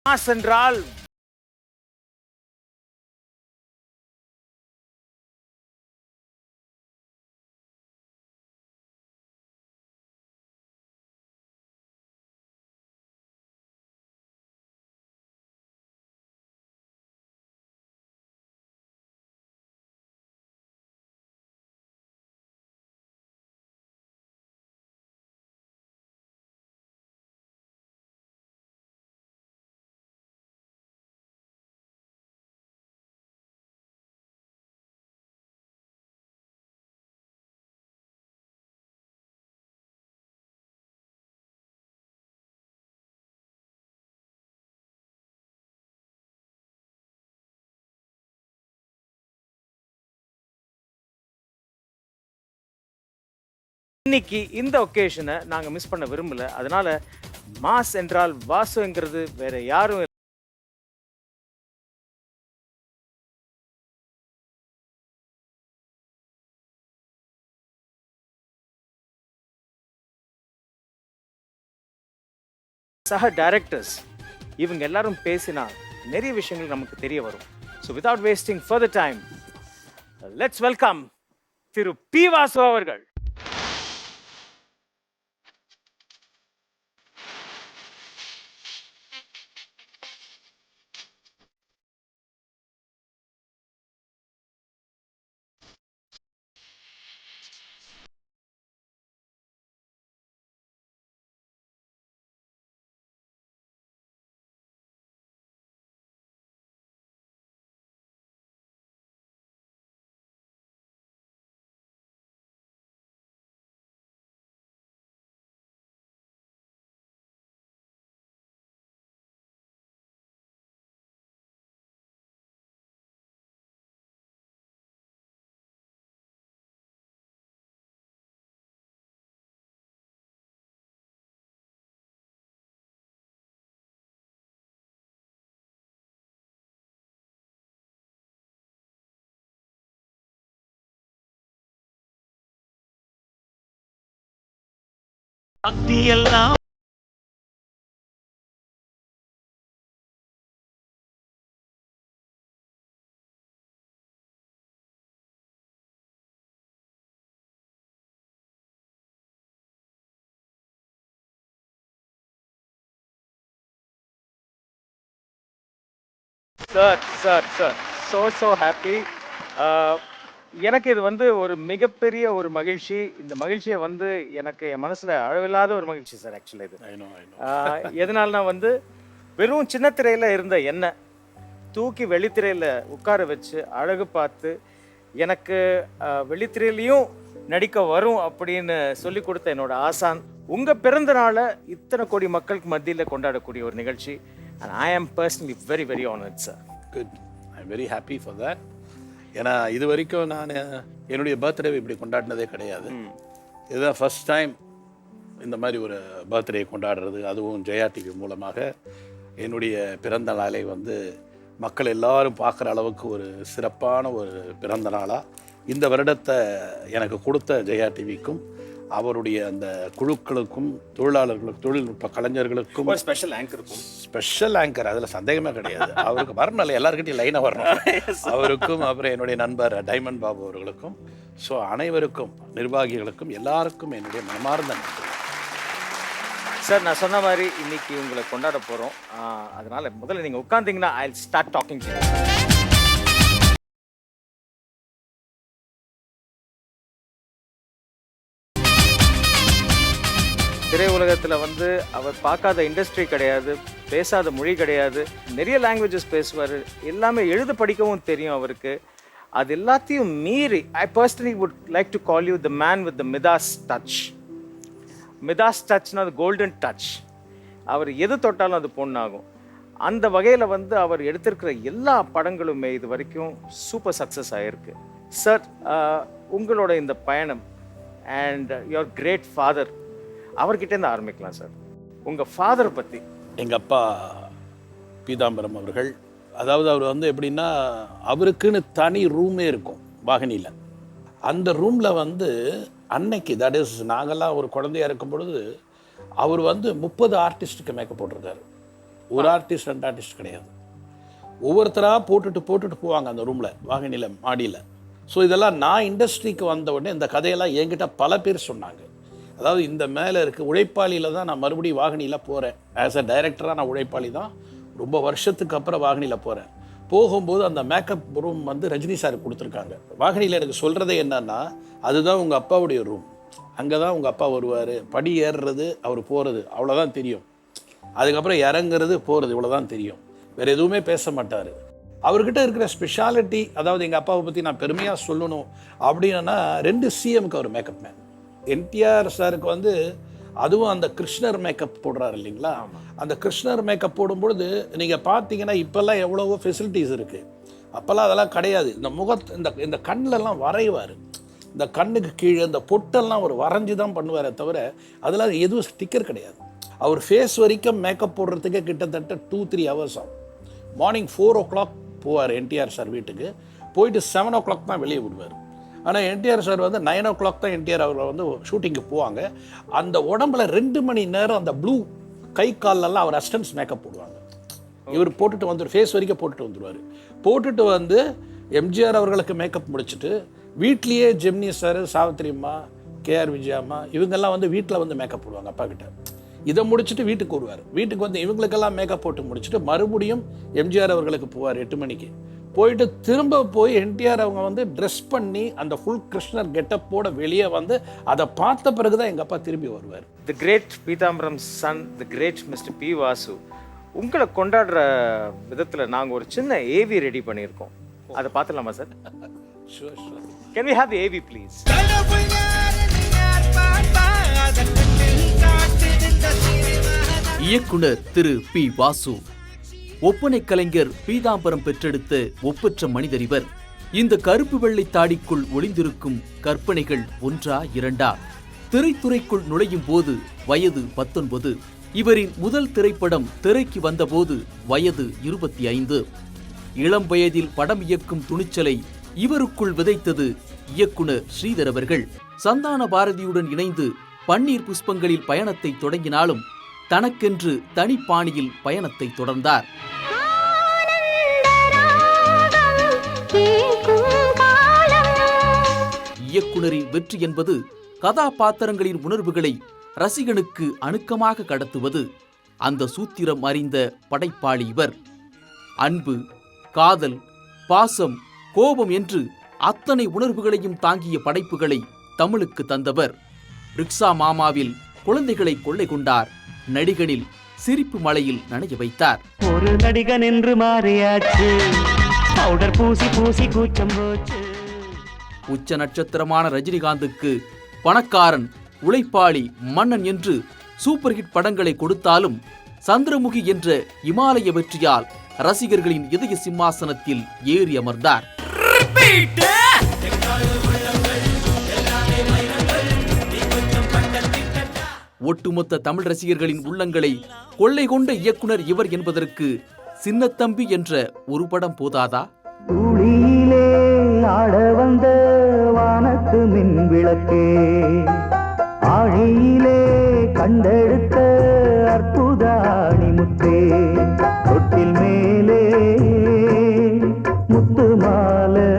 Mass என்றால் இன்னைக்கு இந்த ஒகேஷனை நாங்க மிஸ் பண்ண விரும்பல. அதனால மாஸ் என்றால் வாசுங்கிறது வேற யாரும் சக டைரக்டர்ஸ் இவங்க எல்லாரும் பேசினா நிறைய விஷயங்கள் நமக்கு தெரிய வரும். So without wasting further time let's welcome Thiru P Vasu அவர்கள். பக்தியெல்லாம் sir sir sir so happy. எனக்கு இது வந்து ஒரு மிகப்பெரிய ஒரு மகிழ்ச்சி. இந்த மகிழ்ச்சியை வந்து எனக்கு என் மனசில் அளவில்லாத ஒரு மகிழ்ச்சி சார். ஆக்சுவலி இது எதனால்னா வந்து வெறும் சின்ன திரையில் இருந்த என்ன தூக்கி வெளித்திரையில் உட்கார வச்சு அழகு பார்த்து எனக்கு வெளித்திரையிலையும் நடிக்க வரும் அப்படின்னு சொல்லி கொடுத்த என்னோட ஆசான் உங்கள் பிறந்த நாளை இத்தனை கோடி மக்களுக்கு மத்தியில் கொண்டாடக்கூடிய ஒரு நிகழ்ச்சி. And I am personally very, very honored, sir. Good. I'm very happy for that. ஏன்னா இது வரைக்கும் நான் என்னுடைய பர்த்டே இப்படி கொண்டாடினதே கிடையாது. இதுதான் ஃபர்ஸ்ட் டைம் இந்த மாதிரி ஒரு பர்த்டே கொண்டாடுறது, அதுவும் ஜெயா டிவி மூலமாக என்னுடைய பிறந்த நாளை வந்து மக்கள் எல்லாரும் பார்க்குற அளவுக்கு ஒரு சிறப்பான ஒரு பிறந்த நாளாக இந்த வருடத்தை எனக்கு கொடுத்த ஜெயா டிவிக்கும் அவருடைய அந்த குழுக்களுக்கும் தொழிலாளர்களுக்கும் தொழில்நுட்ப கலைஞர்களுக்கும் ஸ்பெஷல் ஆங்கர் இருக்கும். ஸ்பெஷல் ஆங்கர் அதில் சந்தேகமே கிடையாது. அவருக்கு வரணும், எல்லாருக்கிட்டையும் லைனாக வரணும். அவருக்கும் அப்புறம் என்னுடைய நண்பர் டைமண்ட் பாபு அவர்களுக்கும், ஸோ அனைவருக்கும் நிர்வாகிகளுக்கும் எல்லாருக்கும் என்னுடைய மனமார்ந்த நன்றி. சார் நான் சொன்ன மாதிரி இன்னைக்கு உங்களை கொண்டாட போகிறோம். அதனால முதல்ல நீங்கள் உட்கார்ந்தீங்கன்னா I start talking to you. திரையுலகத்தில் வந்து அவர் பார்க்காத இண்டஸ்ட்ரி கிடையாது, பேசாத மொழி கிடையாது, நிறைய லாங்குவேஜஸ் பேசுவார், எல்லாமே எழுத படிக்கவும் தெரியும் அவருக்கு. அது எல்லாத்தையும் மீறி I personally would like to call you the man with the Midas touch. Midas டச்னா அது கோல்டன் டச். அவர் எது தொட்டாலும் அது பொண்ணாகும். அந்த வகையில் வந்து அவர் எடுத்திருக்கிற எல்லா படங்களுமே இது வரைக்கும் சூப்பர் சக்ஸஸ் ஆகிருக்கு. சார் உங்களோட இந்த பயணம் அண்ட் யுவர் கிரேட் ஃபாதர் அவர்கிட்டேருந்து ஆரம்பிக்கலாம் சார். உங்கள் ஃபாதரை பற்றி. எங்கள் அப்பா பீதாம்பரம் அவர்கள், அதாவது அவர் வந்து எப்படின்னா அவருக்குன்னு தனி ரூமே இருக்கும் வாகினியில். அந்த ரூமில் வந்து அன்னைக்கு தட் இஸ் நாங்கள்லாம் ஒரு குழந்தையாக இருக்கும் பொழுது அவர் வந்து 30 ஆர்டிஸ்ட்டுக்கு மேக்கப் போட்டிருக்காரு. ஒரு ஆர்டிஸ்ட் 2 ஆர்டிஸ்ட் கிடையாது. ஒவ்வொருத்தராக போட்டுட்டு போவாங்க அந்த ரூமில், வாகினியில், மாடியில். ஸோ இதெல்லாம் நான் இண்டஸ்ட்ரிக்கு வந்த உடனே இந்த கதையெல்லாம் என்கிட்ட பல பேர் சொன்னாங்க. அதாவது இந்த மேலே இருக்க உழைப்பாளியில் தான் நான் மறுபடியும் வாகினியில் போகிறேன். ஆஸ் அ டைரக்டராக நான் உழைப்பாளி தான். ரொம்ப வருஷத்துக்கு அப்புறம் வாகினியில் போகிறேன். போகும்போது அந்த மேக்கப் ரூம் வந்து ரஜினி சார் கொடுத்துருக்காங்க. வாகினியில் எனக்கு சொல்கிறதே என்னன்னா, அதுதான் உங்கள் அப்பாவுடைய ரூம், அங்கே தான் உங்கள் அப்பா வருவார், படி ஏறுறது அவர் போகிறது அவ்வளோதான் தெரியும், அதுக்கப்புறம் இறங்குறது போகிறது இவ்வளோதான் தெரியும், வேறு எதுவுமே பேச மாட்டார். அவர்கிட்ட இருக்கிற ஸ்பெஷாலிட்டி, அதாவது எங்கள் அப்பாவை பற்றி நான் பெருமையாக சொல்லணும் அப்படின்னா 2 சிஎம்க்கு அவர் மேக்கப் மேன். என்டிஆர் சாருக்கு வந்து அதுவும் அந்த கிருஷ்ணர் மேக்கப் போடுறாரு இல்லைங்களா, அந்த கிருஷ்ணர் மேக்கப் போடும்பொழுது நீங்கள் பார்த்தீங்கன்னா இப்போல்லாம் எவ்வளவோ ஃபெசிலிட்டிஸ் இருக்குது, அப்போல்லாம் அதெல்லாம் கிடையாது. இந்த இந்த கண்ணிலெல்லாம் வரைவார், இந்த கண்ணுக்கு கீழே இந்த பொட்டெல்லாம் அவர் வரைஞ்சி தான் பண்ணுவாரே தவிர அதெல்லாம் எதுவும் ஸ்டிக்கர் கிடையாது. அவர் ஃபேஸ் வரைக்கும் மேக்கப் போடுறதுக்கே கிட்டத்தட்ட 2-3 ஹவர்ஸ் ஆகும். மார்னிங் 4 o'clock போவார் என்டிஆர் சார் வீட்டுக்கு, போயிட்டு 7 o'clock தான் வெளியே விடுவார். ஆனால் என்டிஆர் சார் வந்து 9 o'clock தான் என்டிஆர் அவர்கள் வந்து ஷூட்டிங்கு போவாங்க. அந்த உடம்புல 2 மணி நேரம் அந்த ப்ளூ கை காலெல்லாம் அவர் அசிஸ்டன்ஸ் மேக்கப் போடுவாங்க. இவர் போட்டுட்டு வந்து ஃபேஸ் வரைக்கும் போட்டுட்டு வந்துடுவார். போட்டுட்டு வந்து எம்ஜிஆர் அவர்களுக்கு மேக்கப் முடிச்சுட்டு வீட்லேயே ஜெமினி சார், சாவித்திரி அம்மா, கேஆர் விஜயாம்மா இவங்கெல்லாம் வந்து வீட்டில் வந்து மேக்கப் போடுவாங்க அப்பா கிட்ட. இதை முடிச்சுட்டு வீட்டுக்கு வருவார். வீட்டுக்கு வந்து இவங்களுக்கெல்லாம் மேக்கப் போட்டு முடிச்சுட்டு மறுபடியும் எம்ஜிஆர் அவர்களுக்கு போவார் 8 மணிக்கு. போயிட்டு திரும்ப போய் என்டிஆர் அவங்க வந்து ட்ரெஸ் பண்ணி அந்த ஃபுல் கிருஷ்ணர் கெட்டப்போட வெளியே வந்து அதை பார்த்த பிறகு தான் எங்கள் அப்பா திரும்பி வருவார். தி கிரேட் பீதாம்பரம் சன், தி கிரேட் மிஸ்டர் பி. வாசு, உங்களை கொண்டாடுற விதத்தில் நாங்கள் ஒரு சின்ன ஏவி ரெடி பண்ணியிருக்கோம். அதை பார்த்துலாமா sir? Sure. Can we have the AV please? இயக்குனர் திரு பி. வாசு, ஒப்பனை கலைஞர் பீதாம்பரம் பெற்றெடுத்த ஒப்பற்ற மனிதர் இவர். இந்த கருப்பு வெள்ளை தாடிக்குள் ஒளிந்திருக்கும் கற்பனைகள் 1ஆ 2ஆ? திரைத்துறைக்குள் நுழையும் போது வயது 19. இவரின் முதல் திரைப்படம் திரைக்கு வந்தபோது வயது 25. இளம் வயதில் படம் இயக்கும் துணிச்சலை இவருக்குள் விதைத்தது இயக்குனர் ஸ்ரீதர் அவர்கள். சந்தான பாரதியுடன் இணைந்து பன்னீர் புஷ்பங்களில் பயணத்தை தொடங்கினாலும் தனக்கென்று தனிப்பாணியில் பயணத்தை தொடர்ந்தார். இயக்குனரின் வெற்றி என்பது கதாபாத்திரங்களின் உணர்வுகளை ரசிகனுக்கு அணுக்கமாக கடத்துவது. அந்த சூத்திரம் அறிந்த படைப்பாளி இவர். அன்பு, காதல், பாசம், கோபம் என்று அத்தனை உணர்வுகளையும் தாங்கிய படைப்புகளை தமிழுக்கு தந்தவர். ரிக்ஷா மாமாவில் குழந்தைகளை கொள்ளை கொண்டார். நடிகனில் சிரிப்பு மலையில் நனைய வைத்தார். ஒரு நடிகன் என்று மாறியாச்சு, பவுடர் பூசி பூசி கூச்சம் போச்சு. உச்ச நட்சத்திரமான ரஜினிகாந்துக்கு பணக்காரன், உழைப்பாளி, மன்னன் என்று சூப்பர் ஹிட் படங்களை கொடுத்தாலும் சந்திரமுகி என்ற இமாலய வெற்றியால் ரசிகர்களின் இதய சிம்மாசனத்தில் ஏறி அமர்ந்தார். ஒட்டுமொத்த தமிழ் ரசிகர்களின் உள்ளங்களை கொள்ளை கொண்ட இயக்குனர் இவர் என்பதற்கு சின்னத்தம்பி என்ற ஒரு படம் போதாதா? துளியிலே ஆட வந்த வானத்து மின் விளக்கே, ஆழியிலே கண்டெடுத்த அற்புத அணிமுத்தே, தொட்டில் மேலே முத்து மாலை.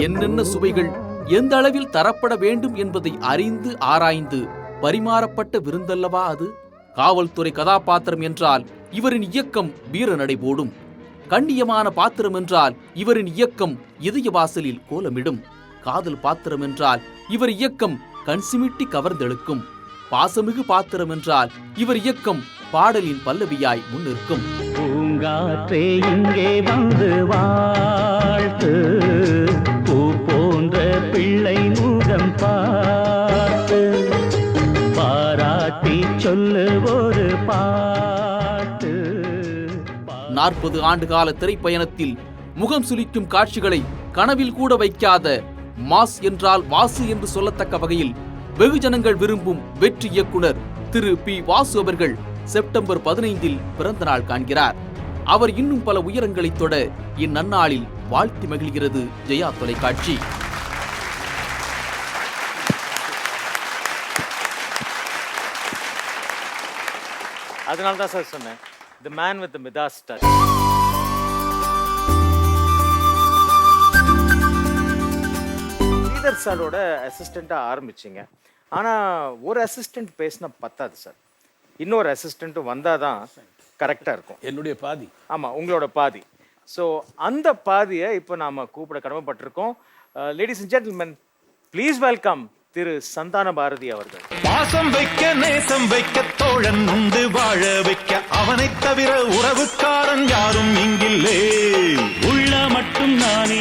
என்னென்ன சுவைகள் எந்த அளவில் தரப்பட வேண்டும் என்பதை அறிந்து ஆராய்ந்து பரிமாறப்பட்ட விருந்தல்லவா அது. காவல்துறை கதாபாத்திரம் என்றால் இவரின் இயக்கம் வீர நடை போடும். கண்ணியமான பாத்திரம் என்றால் இவரின் இயக்கம் இதய வாசலில் கோலமிடும். காதல் பாத்திரம் என்றால் இவர் இயக்கம் கண்சிமிட்டி கவர்ந்தெழுக்கும். பாசமிகு பாத்திரம் என்றால் இவர் இயக்கம் பாடலின் பல்லவியாய் முன்னிற்கும். பூங்காற்றே இங்கே வந்து வாழ்த்து, பூ போன்ற பிள்ளை முகம் பார்த்து, பாராட்டி சொல்லு ஒரு பாட்டு. 40 ஆண்டுகால திரைப்பயணத்தில் முகம் சுளிக்கும் காட்சிகளை கனவில் கூட வைக்காத மாஸ் என்றால் வாசு என்று சொல்லத்தக்க வகையில் வெகுஜனங்கள் விரும்பும் வெற்றி இயக்குனர் திரு பி. வாசு அவர்கள் செப்டம்பர் 15 பிறந்த நாள் காண்கிறார். அவர் இன்னும் பல உயரங்களை தொட இந்நன்னாளில் வாழ்த்தி மகிழ்கிறது ஜெயா தொலைக்காட்சி. அதனால தான் சார் சொன்னேன், the man with the Midas touch. Sridhar சாரோட அசிஸ்டண்ட்டாக ஆரம்பிச்சிங்க. ஆனால் ஒரு அசிஸ்டண்ட் பேசினா பத்தாது சார், இன்னொரு அசிஸ்டண்ட்டும் வந்தால் தான் கரெக்டாக இருக்கும். என்னுடைய பாதி. ஆமாம், உங்களோட பாதி. ஸோ அந்த பாதியை இப்போ நாம் கூப்பிட கடமைப்பட்டிருக்கோம். Ladies and gentlemen, please welcome Thiru Santhana Bharathi அவர்கள். பாசம் வைக்க நேசம் வைக்க தோழன் உண்டு வாழ வைக்க அவனை தவிர உறவுக்காரன் யாரும் இங்கில்லே. உள்ள மட்டும் நானே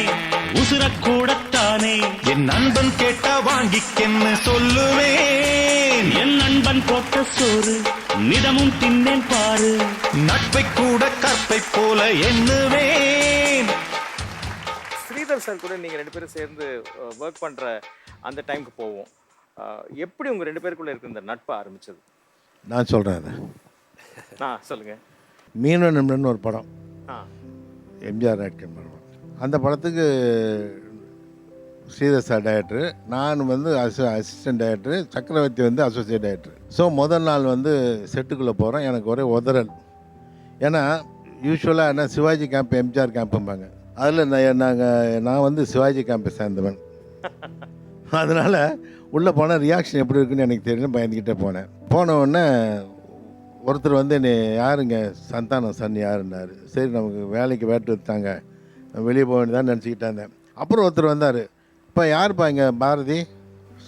உசுரக்கூடத்தானே என் நண்பன் கேட்டா வாங்கிக்கென்னு சொல்லுவேன். என் நண்பன் போட்ட சோறு நிதமும் தின்னேன் பாரு. நட்பை கூட கற்பை போல எண்ணுவேன். ஸ்ரீதர் சார் கூட நீங்கள் 2 பேரும் சேர்ந்து ஒர்க் பண்ணுற அந்த டைமுக்கு போவோம். எப்படி உங்கள் 2 பேருக்குள்ளே இருக்கிற இந்த நட்பை ஆரம்பிச்சது? நான் சொல்கிறேன் அதை. சொல்லுங்கள். மீனு நிமிடம்னு ஒரு படம், ஆ, எம்ஜிஆர் ஆக்டிங் படம். அந்த படத்துக்கு ஸ்ரீதர் சார் டைரக்டரு, நான் வந்து அசிஸ்டன்ட் டைரக்டரு, சக்கரவர்த்தி வந்து அசோசியேட் டைரக்டரு. ஸோ முதல் நாள் வந்து செட்டுக்குள்ளே போகிறோம், எனக்கு ஒரே உதறல். ஏன்னா யூஸ்வலாக என்ன சிவாஜி கேம்ப் எம்ஜிஆர் கேம்ப்பும்பாங்க, அதில் நான் வந்து சிவாஜி கேம்பை சேர்ந்தவன். அதனால் உள்ளே போனால் ரியாக்ஷன் எப்படி இருக்குன்னு எனக்கு தெரியல, பயந்துக்கிட்டே போனேன். போன உடனே ஒருத்தர் வந்து என்னை யாருங்க சந்தானம் சன் யாருன்னாரு. சரி நமக்கு வேலைக்கு வேட்டு வச்சாங்க, வெளியே போக வேண்டியதான் நினச்சிக்கிட்டே இருந்தேன். அப்புறம் ஒருத்தர் வந்தார், இப்போ யாருப்பா இங்கே பாரதி,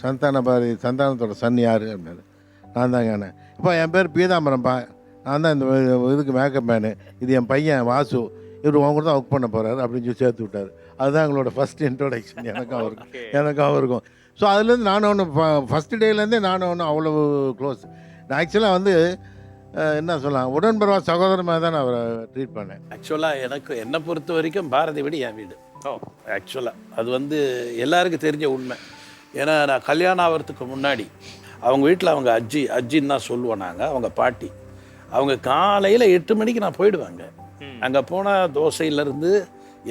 சந்தான பாரதி, சந்தானத்தோட சன் யார் அப்படின்னாரு. நான் தாங்க அண்ணன். இப்போ என் பேர் பீதாம்பரம்ப்பா, நான் தான் இந்த இதுக்கு மேக்கப் மேனு, இது என் பையன் வாசு, இவர் அவங்க கூட தான் ஒர்க் பண்ண போகிறாரு அப்படின்னு சொல்லி சேர்த்து விட்டார். அதுதான் எங்களோட ஃபஸ்ட் இன்ட்ரோடக்ஷன் எனக்கும் அவருக்கும். ஸோ அதுலேருந்து நானும் ஒன்று ஃபஸ்ட்டு டேலேருந்தே நானும் ஒன்று அவ்வளோ க்ளோஸ். நான் ஆக்சுவலாக வந்து என்ன சொல்லலாம், உடன்பரவா சகோதரமாக தான் நான் அவரை ட்ரீட் பண்ணேன். ஆக்சுவலாக என்னை பொறுத்த வரைக்கும் பாரதி வீடு என் வீடு. ஆக்சுவலாக அது வந்து எல்லாருக்கும் தெரிஞ்ச உண்மை. ஏன்னா நான் கல்யாணம் ஆகிறதுக்கு முன்னாடி அவங்க வீட்டில் அவங்க அஜின்னு தான் சொல்லுவோம் நாங்கள், அவங்க பாட்டி. அவங்க காலையில் 8 மணிக்கு நான் போயிடுவாங்க. அங்கே போனால் தோசையிலேருந்து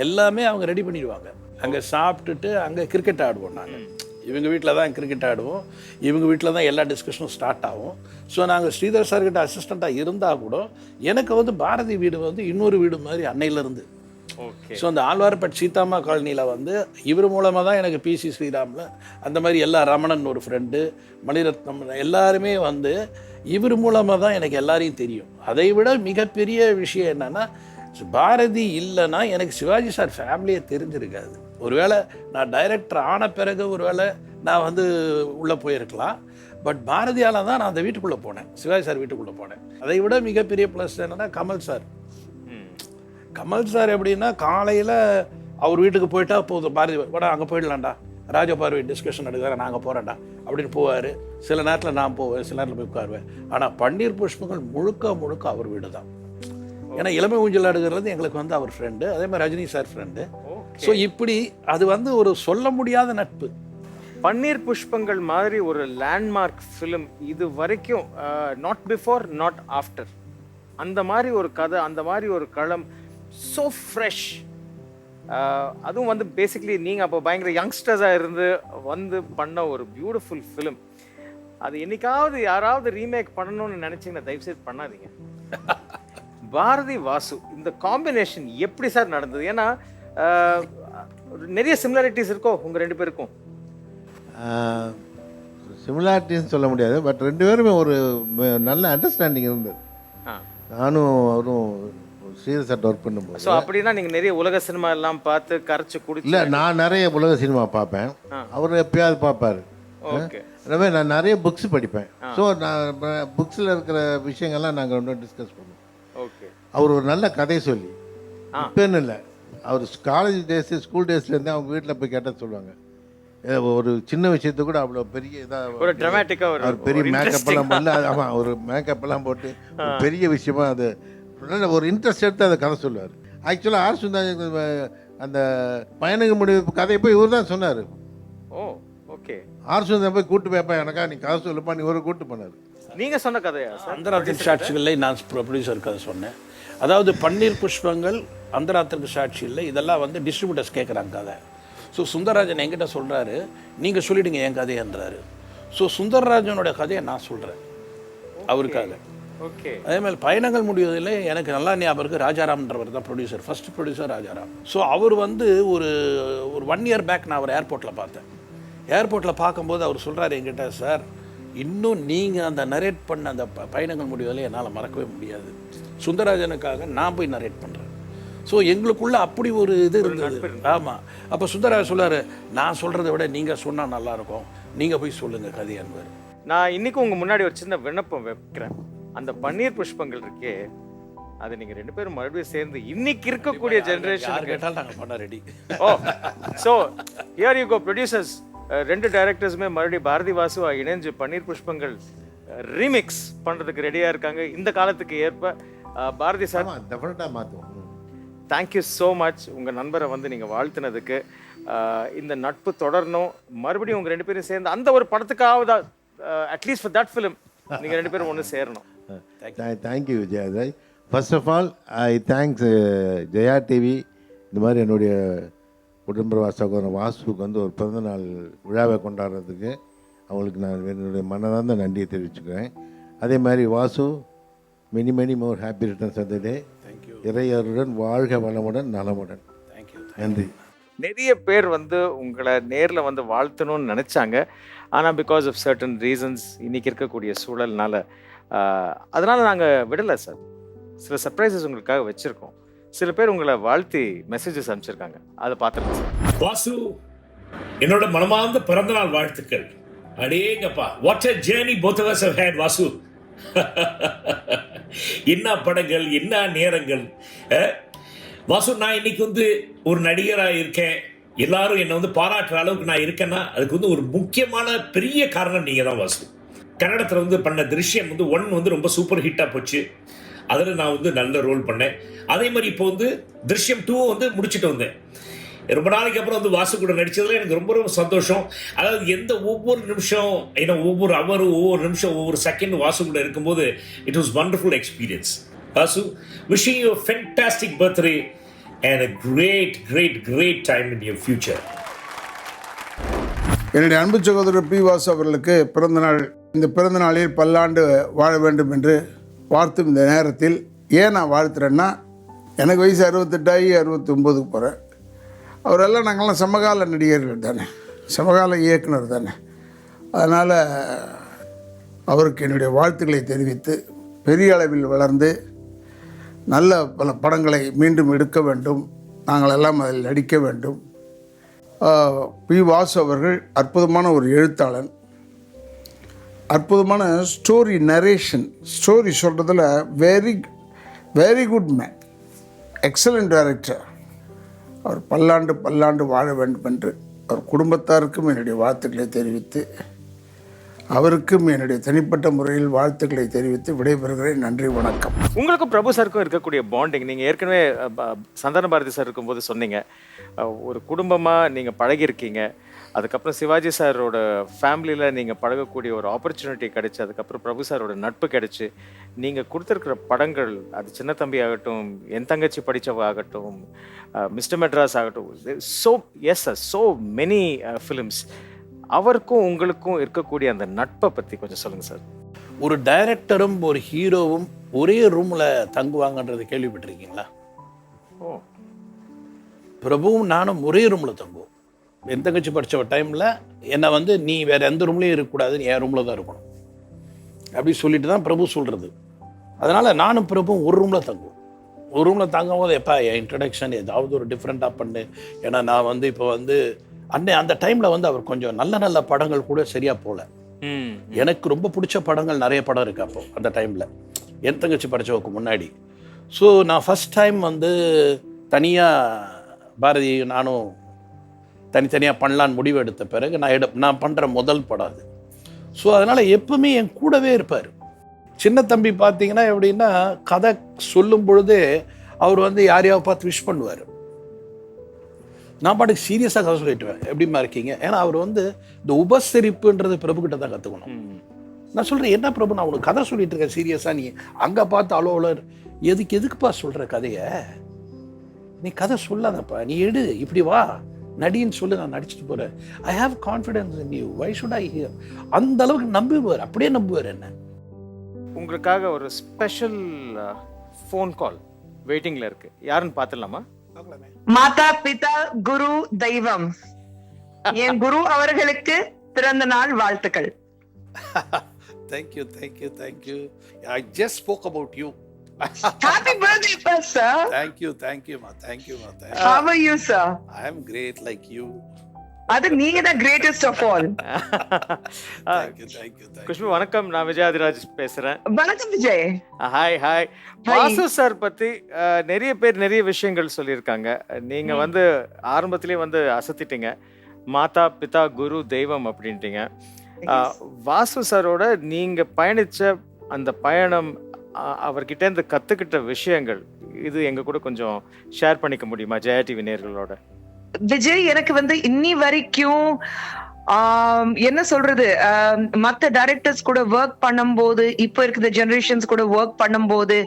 எல்லாமே அவங்க ரெடி பண்ணிடுவாங்க. அங்கே சாப்பிட்டுட்டு அங்கே கிரிக்கெட் ஆடுவோம் நாங்கள். இவங்க வீட்டில் தான் கிரிக்கெட் ஆடுவோம், இவங்க வீட்டில் தான் எல்லா டிஸ்கஷனும் ஸ்டார்ட் ஆகும். ஸோ நாங்கள் ஸ்ரீதர் சார்கிட்ட அசிஸ்டண்ட்டாக இருந்தால் கூட எனக்கு வந்து பாரதி வீடு வந்து இன்னொரு வீடு மாதிரி அன்னையிலேருந்து. ஸோ அந்த ஆழ்வார்பேட் சீதாமா காலனியில் வந்து இவர் மூலமாக தான் எனக்கு பிசி ஸ்ரீராமில் அந்த மாதிரி எல்லா ரமணன் ஒரு ஃப்ரெண்டு, மணிரத்னம் எல்லாருமே வந்து இவர் மூலமாக தான் எனக்கு எல்லாரையும் தெரியும். அதை விட மிகப்பெரிய விஷயம் என்னென்னா, பாரதி இல்லைன்னா எனக்கு சிவாஜி சார் ஃபேமிலியே தெரிஞ்சிருக்காது. ஒருவேளை நான் டைரக்டர் ஆன பிறகு ஒருவேளை நான் வந்து உள்ளே போயிருக்கலாம். பட் பாரதியால் தான் நான் அந்த வீட்டுக்குள்ளே போனேன், சிவாஜி சார் வீட்டுக்குள்ளே போனேன். அதை விட மிகப்பெரிய ப்ளஸ் என்னென்னா கமல் சார். கமல் சார் எப்படின்னா காலையில் அவர் வீட்டுக்கு போயிட்டா போதும், பாரதி வாடா அங்கே போயிடலாம்டா, ராஜபார்வை டிஸ்கஷன் எடுக்கிறேன், நான் அங்கே போகிறேன்டா அப்படின்னு போவார். சில நேரத்தில் நான் போவேன், சில நேரத்தில் போய் உட்காருவேன். ஆனால் பன்னீர் புஷ்பங்கள் முழுக்க அவர் வீடு தான். ஏன்னா இளமை ஊஞ்சல் ஆடுகிறது எங்களுக்கு வந்து அவர் ஃப்ரெண்டு, அதே மாதிரி ரஜினி சார் ஃப்ரெண்டு. ஸோ இப்படி அது வந்து ஒரு சொல்ல முடியாத நட்பு. பன்னீர் புஷ்பங்கள் மாதிரி ஒரு லேண்ட்மார்க் ஃபிலிம் இது வரைக்கும் நாட் பிஃபோர் நாட் ஆஃப்டர், அந்த மாதிரி ஒரு கதை, அந்த மாதிரி ஒரு களம், ஸோ ஃப்ரெஷ். அதுவும் வந்து பேசிக்லி நீங்கள் அப்போ பயங்கர யங்ஸ்டர்ஸாக இருந்து வந்து பண்ண ஒரு பியூட்டிஃபுல் ஃபிலிம். அது என்னைக்காவது யாராவது ரீமேக் பண்ணணும்னு நினச்சிங்கன்னா தயவுசெய்து பண்ணாதீங்க. பாரதி வாசு இந்த காம்பினேஷன் எப்படி சார் நடந்தது? ஏன்னா நிறைய சிமிலாரிட்டிஸ் இருக்கோ உங்கள் 2 பேருக்கும்? சிமிலாரிட்டின்னு சொல்ல முடியாது, பட் 2 பேருமே ஒரு நல்ல அண்டர்ஸ்டாண்டிங் இருந்தது. நானும் அவரும் ஸ்ரீதர் சார் ஒர்க் பண்ணும்போது. ஸோ அப்படின்னா நீங்கள் நிறைய உலக சினிமா எல்லாம் பார்த்து கரைச்சி குடிச்சு? இல்லை, நான் நிறைய உலக சினிமா பார்ப்பேன், அவர் எப்பயாவது பார்ப்பார். எனவே நான் நிறைய புக்ஸ் படிப்பேன். ஸோ நான் புக்ஸில் இருக்கிற விஷயங்கள்லாம் நாங்கள் ஒன்றும் டிஸ்கஸ் பண்ணுவோம். ஓகே. அவர் ஒரு நல்ல கதை சொல்லி, இப்போன்னு இல்லை, அவர் காலேஜ் டேஸ் ஸ்கூல் டேஸ்லேருந்தே அவங்க வீட்டில் போய் கேட்டால் சொல்லுவாங்க. ஒரு சின்ன விஷயத்த கூட அவ்வளோ பெரிய இதாக ஒரு ட்ராமாட்டிக்காக ஒரு பெரிய மேக்கப்பெல்லாம் பண்ணல. ஆமாம், ஒரு மேக்கப்பெல்லாம் போட்டு ஒரு பெரிய விஷயமா அது ஒரு இன்ட்ரெஸ்ட் எடுத்து அதை கதை சொல்லுவார். ஆக்சுவலாக ஆர் சுந்தர் அந்த பயணங்க முடிவு கதையை போய் இவர் தான் சொன்னார். ஓ ஓகே. ஆர் சுந்தர் போய் கூட்டு போய்ப்பா, எனக்கா நீ கதை சொல்லுப்பா, நீ ஒரு கூட்டு பண்ணார். நீங்கள் சொன்ன கதையா சார்? அந்தராத்திரி சாட்சிகளில் நான் ப்ரொடியூசர் கதை சொன்னேன். அதாவது பன்னீர் புஷ்பங்கள், அந்தராத்திரி சாட்சி இல்லை, இதெல்லாம் வந்து டிஸ்ட்ரிபியூட்டர்ஸ் கேட்குறாங்க கதை. ஸோ சுந்தரராஜன் என்கிட்ட சொல்கிறாரு, நீங்கள் சொல்லிவிடுங்க என் கதைன்றாரு. ஸோ சுந்தரராஜனோட கதையை நான் சொல்கிறேன் அவருக்காக. ஓகே. அதே மாதிரி பயணங்கள் முடிவதில் எனக்கு நல்லா ஞாபகம் இருக்குது. ராஜாராம்ன்றவர் தான் producer, first producer Rajaram. So அவர் வந்து ஒரு 1 இயர் பேக் நான் அவர் ஏர்போர்ட்டில் பார்த்தேன். ஏர்போர்ட்டில் பார்க்கும்போது அவர் சொல்கிறார் என்கிட்ட, சார் இன்னும் நீங்கள் அந்த நரேட் பண்ண அந்த பயணங்கள் முடிவதில் என்னால் மறக்கவே முடியாது. சுந்தரராஜனுக்காக நான் போய் நரேட் பண்ணுறேன். ஸோ எங்களுக்குள்ள அப்படி ஒரு இது இருந்தது. ஆமாம். அப்போ சுந்தரராஜன் சொல்லார், நான் சொல்கிறத விட நீங்கள் சொன்னால் நல்லாயிருக்கும், நீங்கள் போய் சொல்லுங்கள் கதையான்வார். நான் இன்றைக்கும் உங்கள் முன்னாடி ஒரு சின்ன விண்ணப்பம் வைக்கிறேன். அந்த பன்னீர் புஷ்பங்கள் இருக்கே, அது நீங்கள் 2 பேரும் மறுபடியும் சேர்ந்து இன்னைக்கு இருக்கக்கூடிய ஜென்ரேஷன் கேட்டாலும் நாங்கள் பண்ண ready. Oh, so here you go producers. 2 டைரக்டர்ஸுமே மறுபடியும் பாரதி வாசுவா இணைஞ்சு பன்னீர் புஷ்பங்கள் ரீமிக்ஸ் பண்ணுறதுக்கு ரெடியாக இருக்காங்க. இந்த காலத்துக்கு ஏற்ப பாரதி சார் டெஃபினட்டாக மாற்றுவோம். Thank you so much. உங்கள் நண்பரை வந்து நீங்கள் வாழ்த்துனதுக்கு. இந்த நட்பு தொடரணும். மறுபடியும் உங்கள் 2 பேரும் சேர்ந்து அந்த ஒரு படத்துக்காவது அட்லீஸ்ட் ஃபார் தட் ஃபிலிம் நீங்கள் 2 பேரும் ஒன்று சேரணும். தேங்க்யூ விஜயாஜய். First of all I thanks Jaya TV. இந்த மாதிரி என்னுடைய உடன்பிறவா சகோதரன் வாசுவுக்கு வந்து ஒரு பிறந்தநாள் விழாவை கொண்டாடுறதுக்கு அவங்களுக்கு நான் என்னுடைய மனதார்ந்த நன்றியை தெரிவிச்சுக்கிறேன். அதே மாதிரி Vasu, many many more happy returns of the day. இறையருடன் வாழ்க வளமுடன் நலமுடன். நன்றி. நிறைய பேர் வந்து உங்களை நேரில் வந்து வாழ்த்தணும்னு நினச்சாங்க. ஆனால் பிகாஸ் ஆஃப் சர்டன் ரீசன்ஸ் இன்றைக்கி இருக்கக்கூடிய சூழல்னால அதனால் நாங்கள் விடலை சார். சில சர்ப்ரைசஸ் உங்களுக்காக வச்சுருக்கோம். சில பேர் உங்களை வாழ்த்தி மெசேஜஸ் அனுப்பிச்சிருக்காங்க, அதை பார்த்துருக்கோம் சார். வாசு, என்னோட மனமார்ந்த பிறந்தநாள் வாழ்த்துக்கள். அடேங்கப்பா, what a journey both of us have had, Vasu. என்ன படங்கள், என்ன நேரங்கள். வாசு, நான் இன்னைக்கு வந்து ஒரு நடிகராக இருக்கேன், எல்லாரும் என்னை வந்து பாராட்டுற அளவுக்கு நான் இருக்கேன்னா அதுக்கு வந்து ஒரு முக்கியமான பெரிய காரணம் நீங்கள் தான் வாசு. கன்னடத்தில் வந்து பண்ண திருஷ்யம் வந்து 1 வந்து ரொம்ப சூப்பர் ஹிட்டாக போச்சு. அதில் நான் வந்து நல்ல ரோல் பண்ணேன். அதே மாதிரி இப்போ வந்து திருஷ்யம் 2 வந்து முடிச்சுட்டு வந்தேன். ரொம்ப நாளைக்கு அப்புறம் வந்து வாசு கூட நடித்ததில் எனக்கு ரொம்ப ரொம்ப சந்தோஷம். அதாவது எந்த ஒவ்வொரு நிமிஷம், ஏன்னா ஒவ்வொரு ஹவரும், ஒவ்வொரு நிமிஷம், ஒவ்வொரு செகண்ட் வாசு கூட இருக்கும்போது it was wonderful experience. Vasu, wishing you a fantastic birthday and a great time in your future. என்னுடைய அன்பு சகோதரர் பி வாசு அவர்களுக்கு பிறந்தநாள். இந்த பிறந்த நாளில் பல்லாண்டு வாழ வேண்டும் என்று வாழ்த்தும் இந்த நேரத்தில் ஏன் நான் வாழ்த்துறேன்னா, எனக்கு வயசு 68 69 போகிறேன். அவரெல்லாம் நாங்கள்லாம் சமகால நடிகர்கள் தானே, சமகால இயக்குனர் தானே. அதனால் அவருக்கு என்னுடைய வாழ்த்துக்களை தெரிவித்து பெரிய அளவில் வளர்ந்து நல்ல பல படங்களை மீண்டும் எடுக்க வேண்டும், நாங்கள் எல்லாம் அதில் நடிக்க வேண்டும். பி வாசு அவர்கள் அற்புதமான ஒரு எழுத்தாளன், அற்புதமான ஸ்டோரி நரேஷன், ஸ்டோரி சொல்கிறதுல very good man, excellent director. அவர் பல்லாண்டு வாழ வேண்டும் என்று அவர் குடும்பத்தாருக்கும் என்னுடைய வாழ்த்துக்களை தெரிவித்து, அவருக்கும் என்னுடைய தனிப்பட்ட முறையில் வாழ்த்துக்களை தெரிவித்து விடைபெறுகிறேன். நன்றி, வணக்கம். உங்களுக்கும் பிரபு சாருக்கும் இருக்கக்கூடிய பாண்டிங், நீங்கள் ஏற்கனவே சந்தான பாரதி சார் இருக்கும்போது சொன்னீங்க, ஒரு குடும்பமாக நீங்கள் பழகியிருக்கீங்க. அதுக்கப்புறம் சிவாஜி சாரோட ஃபேமிலியில் நீங்கள் பழகக்கூடிய ஒரு ஆப்பர்ச்சுனிட்டி கிடச்சி, அதுக்கப்புறம் பிரபு சாரோட நட்பு கிடச்சி, நீங்கள் கொடுத்துருக்கிற படங்கள், அது சின்ன தம்பி ஆகட்டும், என் தங்கச்சி படித்தவ ஆகட்டும், மிஸ்டர் மெட்ராஸ் ஆகட்டும், ஸோ மெனி ஃபிலிம்ஸ். அவருக்கும் உங்களுக்கும் இருக்கக்கூடிய அந்த நட்பை பற்றி கொஞ்சம் சொல்லுங்கள் சார். ஒரு டைரக்டரும் ஒரு ஹீரோவும் ஒரே ரூமில் தங்குவாங்கன்றது கேள்விப்பட்டிருக்கீங்களா? ஓ. பிரபுவும் நானும் ஒரே ரூமில் தங்குவோம். என் தங்கச்சி படித்த டைமில் என்னை வந்து நீ வேறு எந்த ரூம்லேயும் இருக்கக்கூடாது, நீ என் ரூமில் தான் இருக்கணும் அப்படி சொல்லிட்டு தான் பிரபு சொல்கிறது. அதனால் நானும் பிரபுவும் ஒரு ரூமில் தங்குவோம். ஒரு ரூமில் தங்கும் போது எப்போ என் இன்ட்ரடக்ஷன் ஏதாவது ஒரு டிஃப்ரெண்ட்டாக பண்ணு. ஏன்னா நான் வந்து இப்போ வந்து அந்த டைமில் வந்து அவர் கொஞ்சம் நல்ல படங்கள் கூட சரியாக போகல. எனக்கு ரொம்ப பிடிச்ச படங்கள் நிறைய படம் இருக்குது அப்போது அந்த டைமில், என் தங்கச்சி படித்தவருக்கு முன்னாடி. ஸோ நான் ஃபஸ்ட் டைம் வந்து தனியாக பாரதி நானும் தனித்தனியாக பண்ணலான்னு முடிவு எடுத்த பிறகு நான் பண்ணுற முதல் படம் அது. ஸோ அதனால் எப்பவுமே என் கூடவே இருப்பார். சின்ன தம்பி பார்த்தீங்கன்னா எப்படின்னா, கதை சொல்லும் பொழுதே அவர் வந்து யாரையாவது பார்த்து விஷ் பண்ணுவார். நான் பாட்டுக்கு சீரியஸாக கதை சொல்லிட்டுவேன், எப்படிமா இருக்கீங்க. ஏன்னா அவர் வந்து இந்த உபசரிப்புன்றது பிரபுக்கிட்ட தான் கற்றுக்கணும். நான் சொல்கிறேன், என்ன பிரபு, நான் உனக்கு கதை சொல்லிட்டு இருக்கேன் சீரியஸாக, நீ அங்கே பார்த்து அலோலர் எதுக்குப்பா சொல்கிற கதையை, நீ கதை சொல்லாதப்பா, நீ எடு, இப்படி வா நடின்னு சொல்லி நான் நடிச்சுட்டு போகிறேன். I have confidence in you, why should I hear. அந்த அளவுக்கு நம்புவார், அப்படியே நம்புவார் என்ன. உங்களுக்காக ஒரு ஸ்பெஷல் ஃபோன் கால் வெயிட்டிங்ல இருக்கு. யாருன்னு பார்த்துடலாமா? மாதா பிதா குரு தெய்வம், என் குரு அவர்களுக்கு பிறந்த நாள் வாழ்த்துக்கள். Thank you. I just spoke about you. Happy birthday, sir. Thank you, ma. Thank you. How are you, sir? I am great like you. அது நீங்க தான் greatest of all. Thank you. Khushbu வணக்கம், நான் விஜயாதிராஜ் பேசுறேன். வணக்கம் விஜய். ஹாய். வாசு சார் பத்தி நிறைய பேர் நிறைய விஷயங்கள் சொல்லியிருக்காங்க. நீங்க வந்து ஆரம்பத்திலே வந்து அசத்திட்டீங்க. மாதா பிதா குரு தெய்வம் அப்படின்ட்டீங்க. வாசு சாரோட நீங்க பயணிச்ச அந்த பயணம், அவர்கிட்ட இருந்து கத்துக்கிட்ட விஷயங்கள், இது எங்க கூட கொஞ்சம் ஷேர் பண்ணிக்க முடியுமா ஜெயா டிவி நேயர்களோட? விஜய், எனக்கு வந்து இன்னி வரைக்கும் என்ன சொல்றது, மத்த டைரக்டர்ஸ் கூட ஒர்க் பண்ணும்போது, இப்ப இருக்கிற ஜெனரேஷன்ஸ் கூட ஒர்க் பண்ணும்போது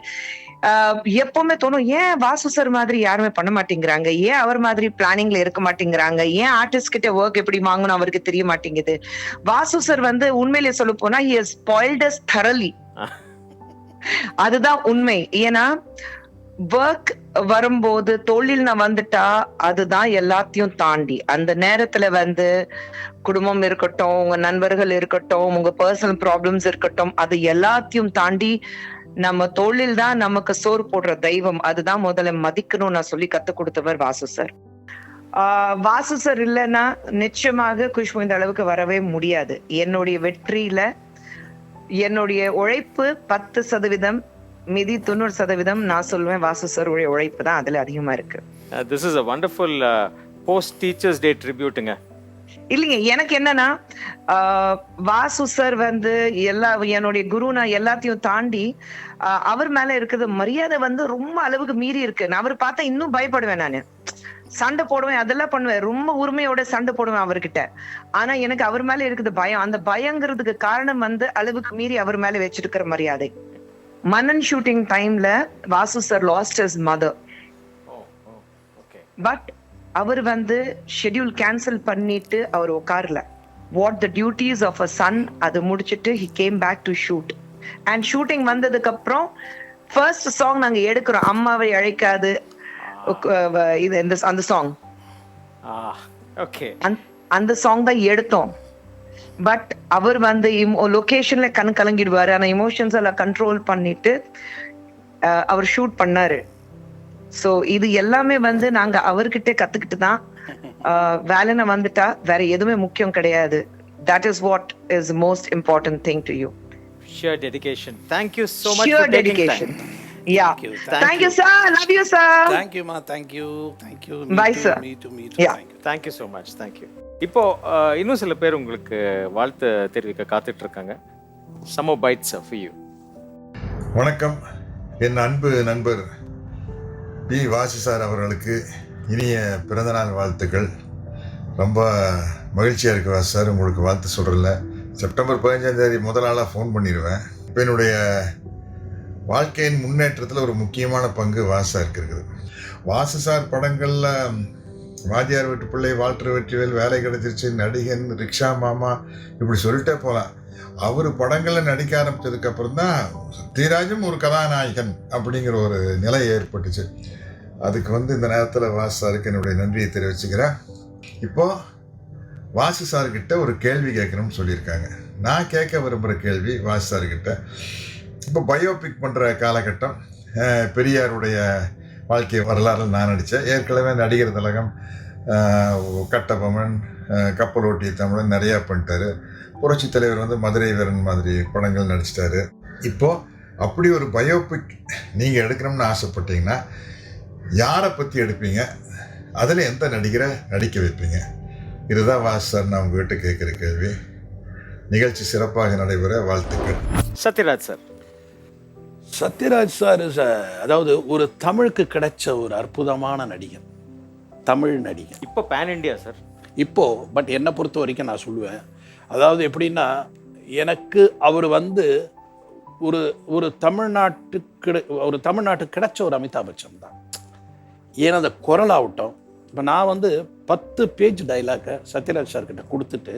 எப்பவுமே தோணும், ஏன் வாசு சார் மாதிரி யாருமே பண்ண மாட்டேங்கிறாங்க, ஏன் அவர் மாதிரி பிளானிங்ல இருக்க மாட்டேங்கிறாங்க, ஏன் ஆர்டிஸ்ட் கிட்ட ஒர்க் எப்படி வாங்கணும் அவருக்கு தெரிய மாட்டேங்குது. வாசு சார் வந்து உண்மையிலேயே சொல்ல போனா he has spoiled us thoroughly. அதுதான் உண்மை. ஏன்னா ஒர்க் வரும்போது தொழில் வந்துட்டா அதுதான் எல்லாத்தையும் தாண்டி, அந்த நேரத்துல வந்து குடும்பம் இருக்கட்டும், உங்க நண்பர்கள் இருக்கட்டும், உங்க பர்சனல் ப்ராப்ளம்ஸ் இருக்கட்டும், அது எல்லாத்தையும் தாண்டி நம்ம தொழில் தான் நமக்கு சோறு போடுற தெய்வம். அதுதான் முதல்ல மதிக்கணும் நான் சொல்லி கத்து கொடுத்தவர் வாசு சார். வாசு சார் இல்லைன்னா நிச்சயமாக குஷ்பு இந்த அளவுக்கு வரவே முடியாது. என்னுடைய வெற்றியில என்னுடைய உழைப்பு 10%, மீதி 90% நான் சொல்லுவேன் வாசு சார் உழைப்பு தான் அதுல அதிகமா இருக்கு. This is a wonderful post Teachers Day tribute-ங்க. இல்லைங்க, எனக்கு என்னன்னா வாசு சார் வந்து என்னுடைய குரு, நான் எல்லாத்தையும் தாண்டி அவர் மேல இருக்கிறது மரியாதை வந்து ரொம்ப அளவுக்கு மீறி இருக்கு. நான் அவர் பார்த்தா இன்னும் பயப்படுவேன், நானு சண்டை போடுவேன், அதெல்லாம் பண்ணுவேன், ரொம்ப உரிமையோட சண்டை போடுவேன் அவர்கிட்ட. ஆனா எனக்கு அவர் மேல இருக்குது பயம். அந்த பயங்கிறதுக்கு காரணம் வந்து அளவுக்கு மீறி அவர் மேல வச்சிருக்கிற மரியாதை. மன்னன் ஷூட்டிங் டைம்ல Vasu sir lost his mother. But அவர் வந்து ஷெட்யூல் கேன்சல் பண்ணிட்டு அவர் உட்காரல. What the duties of a son அது முடிச்சிட்டு he came back to shoot. And shooting வந்ததுக்கு அப்புறம் ஃபர்ஸ்ட் சாங் நாங்க எடுக்கிறோம், அம்மாவை அழைக்காது, இது அந்த சாங். ஓகே, அந்த சாங் தான் எடுத்தோம். பட் அவர் வந்து லொகேஷன்ல கலங்கிடுவாரு. ஆனா இமோஷன்ஸ் எல்லாம் கண்ட்ரோல் பண்ணிட்டு அவர் ஷூட் பண்ணாரு. சோ இது எல்லாமே வந்து நாங்க அவர்கிட்ட கத்துக்கிட்டு தான் வேலைன்னு வந்துட்டா வேற எதுவுமே முக்கியம் கிடையாது. That is what is the most important thing to you. Sheer dedication. Thank you so much Sheer for taking dedication. time. Yeah. Thank you, sir. Love you, sir. Thank you, ma. Thank you. Bye, sir. Me too. Yeah. Thank you so much. Thank you. இப்போ இன்னும் சில பேர் உங்களுக்கு வாழ்த்து தெரிவிக்க காத்துட்டு இருக்காங்க. Some more bites for you. வணக்கம், என் அன்பு நண்பர் பி வாசு சார் அவர்களுக்கு இனிய பிறந்தநாள் வாழ்த்துக்கள். ரொம்ப மகிழ்ச்சியாக இருக்கு வாசு சார், உங்களுக்கு வாழ்த்து சொல்கிறல. செப்டம்பர் 15 முதல் நாளாக ஃபோன் பண்ணிடுவேன். இப்போ என்னுடைய வாழ்க்கையின் முன்னேற்றத்தில் ஒரு முக்கியமான பங்கு வாசு சாருக்கு இருக்குது. வாசு சார் படங்களில் வாத்தியார் வீட்டு பிள்ளை, வால்டர் வெற்றிவேல், வேலை கிடைச்சிருச்சு, நடிகன், ரிக்ஷா மாமா, இப்படி சொல்லிட்டே போகலாம். அவர் படங்களில் நடிக்க ஆரம்பித்ததுக்கப்புறம் தான் சத்யராஜும் ஒரு கதாநாயகன் அப்படிங்கிற ஒரு நிலை ஏற்பட்டுச்சு. அதுக்கு வந்து இந்த நேரத்தில் வாசு சாருக்கு என்னுடைய நன்றியை தெரிவிச்சுக்கிறேன். இப்போது வாசு சார்கிட்ட ஒரு கேள்வி கேட்கணும்னு சொல்லியிருக்காங்க. நான் கேட்க விரும்புகிற கேள்வி வாசு சார்கிட்ட, இப்போ பயோபிக் பண்ணுற காலகட்டம், பெரியாருடைய வாழ்க்கை வரலாறு நான் நடித்தேன். ஏற்கனவே நடிகர் திலகம், கட்டபொம்மன், கப்பலோட்டிய தமிழன் நிறையா பண்ணிட்டாரு. புரட்சி தலைவர் வந்து மதுரை வீரன் மாதிரி படங்கள் நடிச்சிட்டாரு. இப்போது அப்படி ஒரு பயோபிக் நீங்கள் எடுக்கணும்னு ஆசைப்பட்டீங்கன்னா யாரை பற்றி எடுப்பீங்க, அதில் எந்த நடிகரை நடிக்க வைப்பீங்க? இதுதான் வாசு சார் நான் உங்கள்கிட்ட கேட்குற கேள்வி. நிகழ்ச்சி சிறப்பாக நடைபெற வாழ்த்துக்கள். சத்யராஜ் சார். சத்யராஜ் சார் அதாவது ஒரு தமிழுக்கு கிடைச்ச ஒரு அற்புதமான நடிகர், தமிழ் நடிகர். இப்போ பேன் இண்டியா சார். இப்போது பட் என்னை பொறுத்த வரைக்கும் நான் சொல்லுவேன், அதாவது எப்படின்னா, எனக்கு அவர் வந்து ஒரு தமிழ்நாட்டுக்கு கிடைச்ச ஒரு அமிதாப் பச்சன் தான். ஏன்னா அந்த குரலாகட்டும், இப்போ நான் வந்து 10 பேஜ் டைலாக்கை சத்யராஜ் சார்கிட்ட கொடுத்துட்டு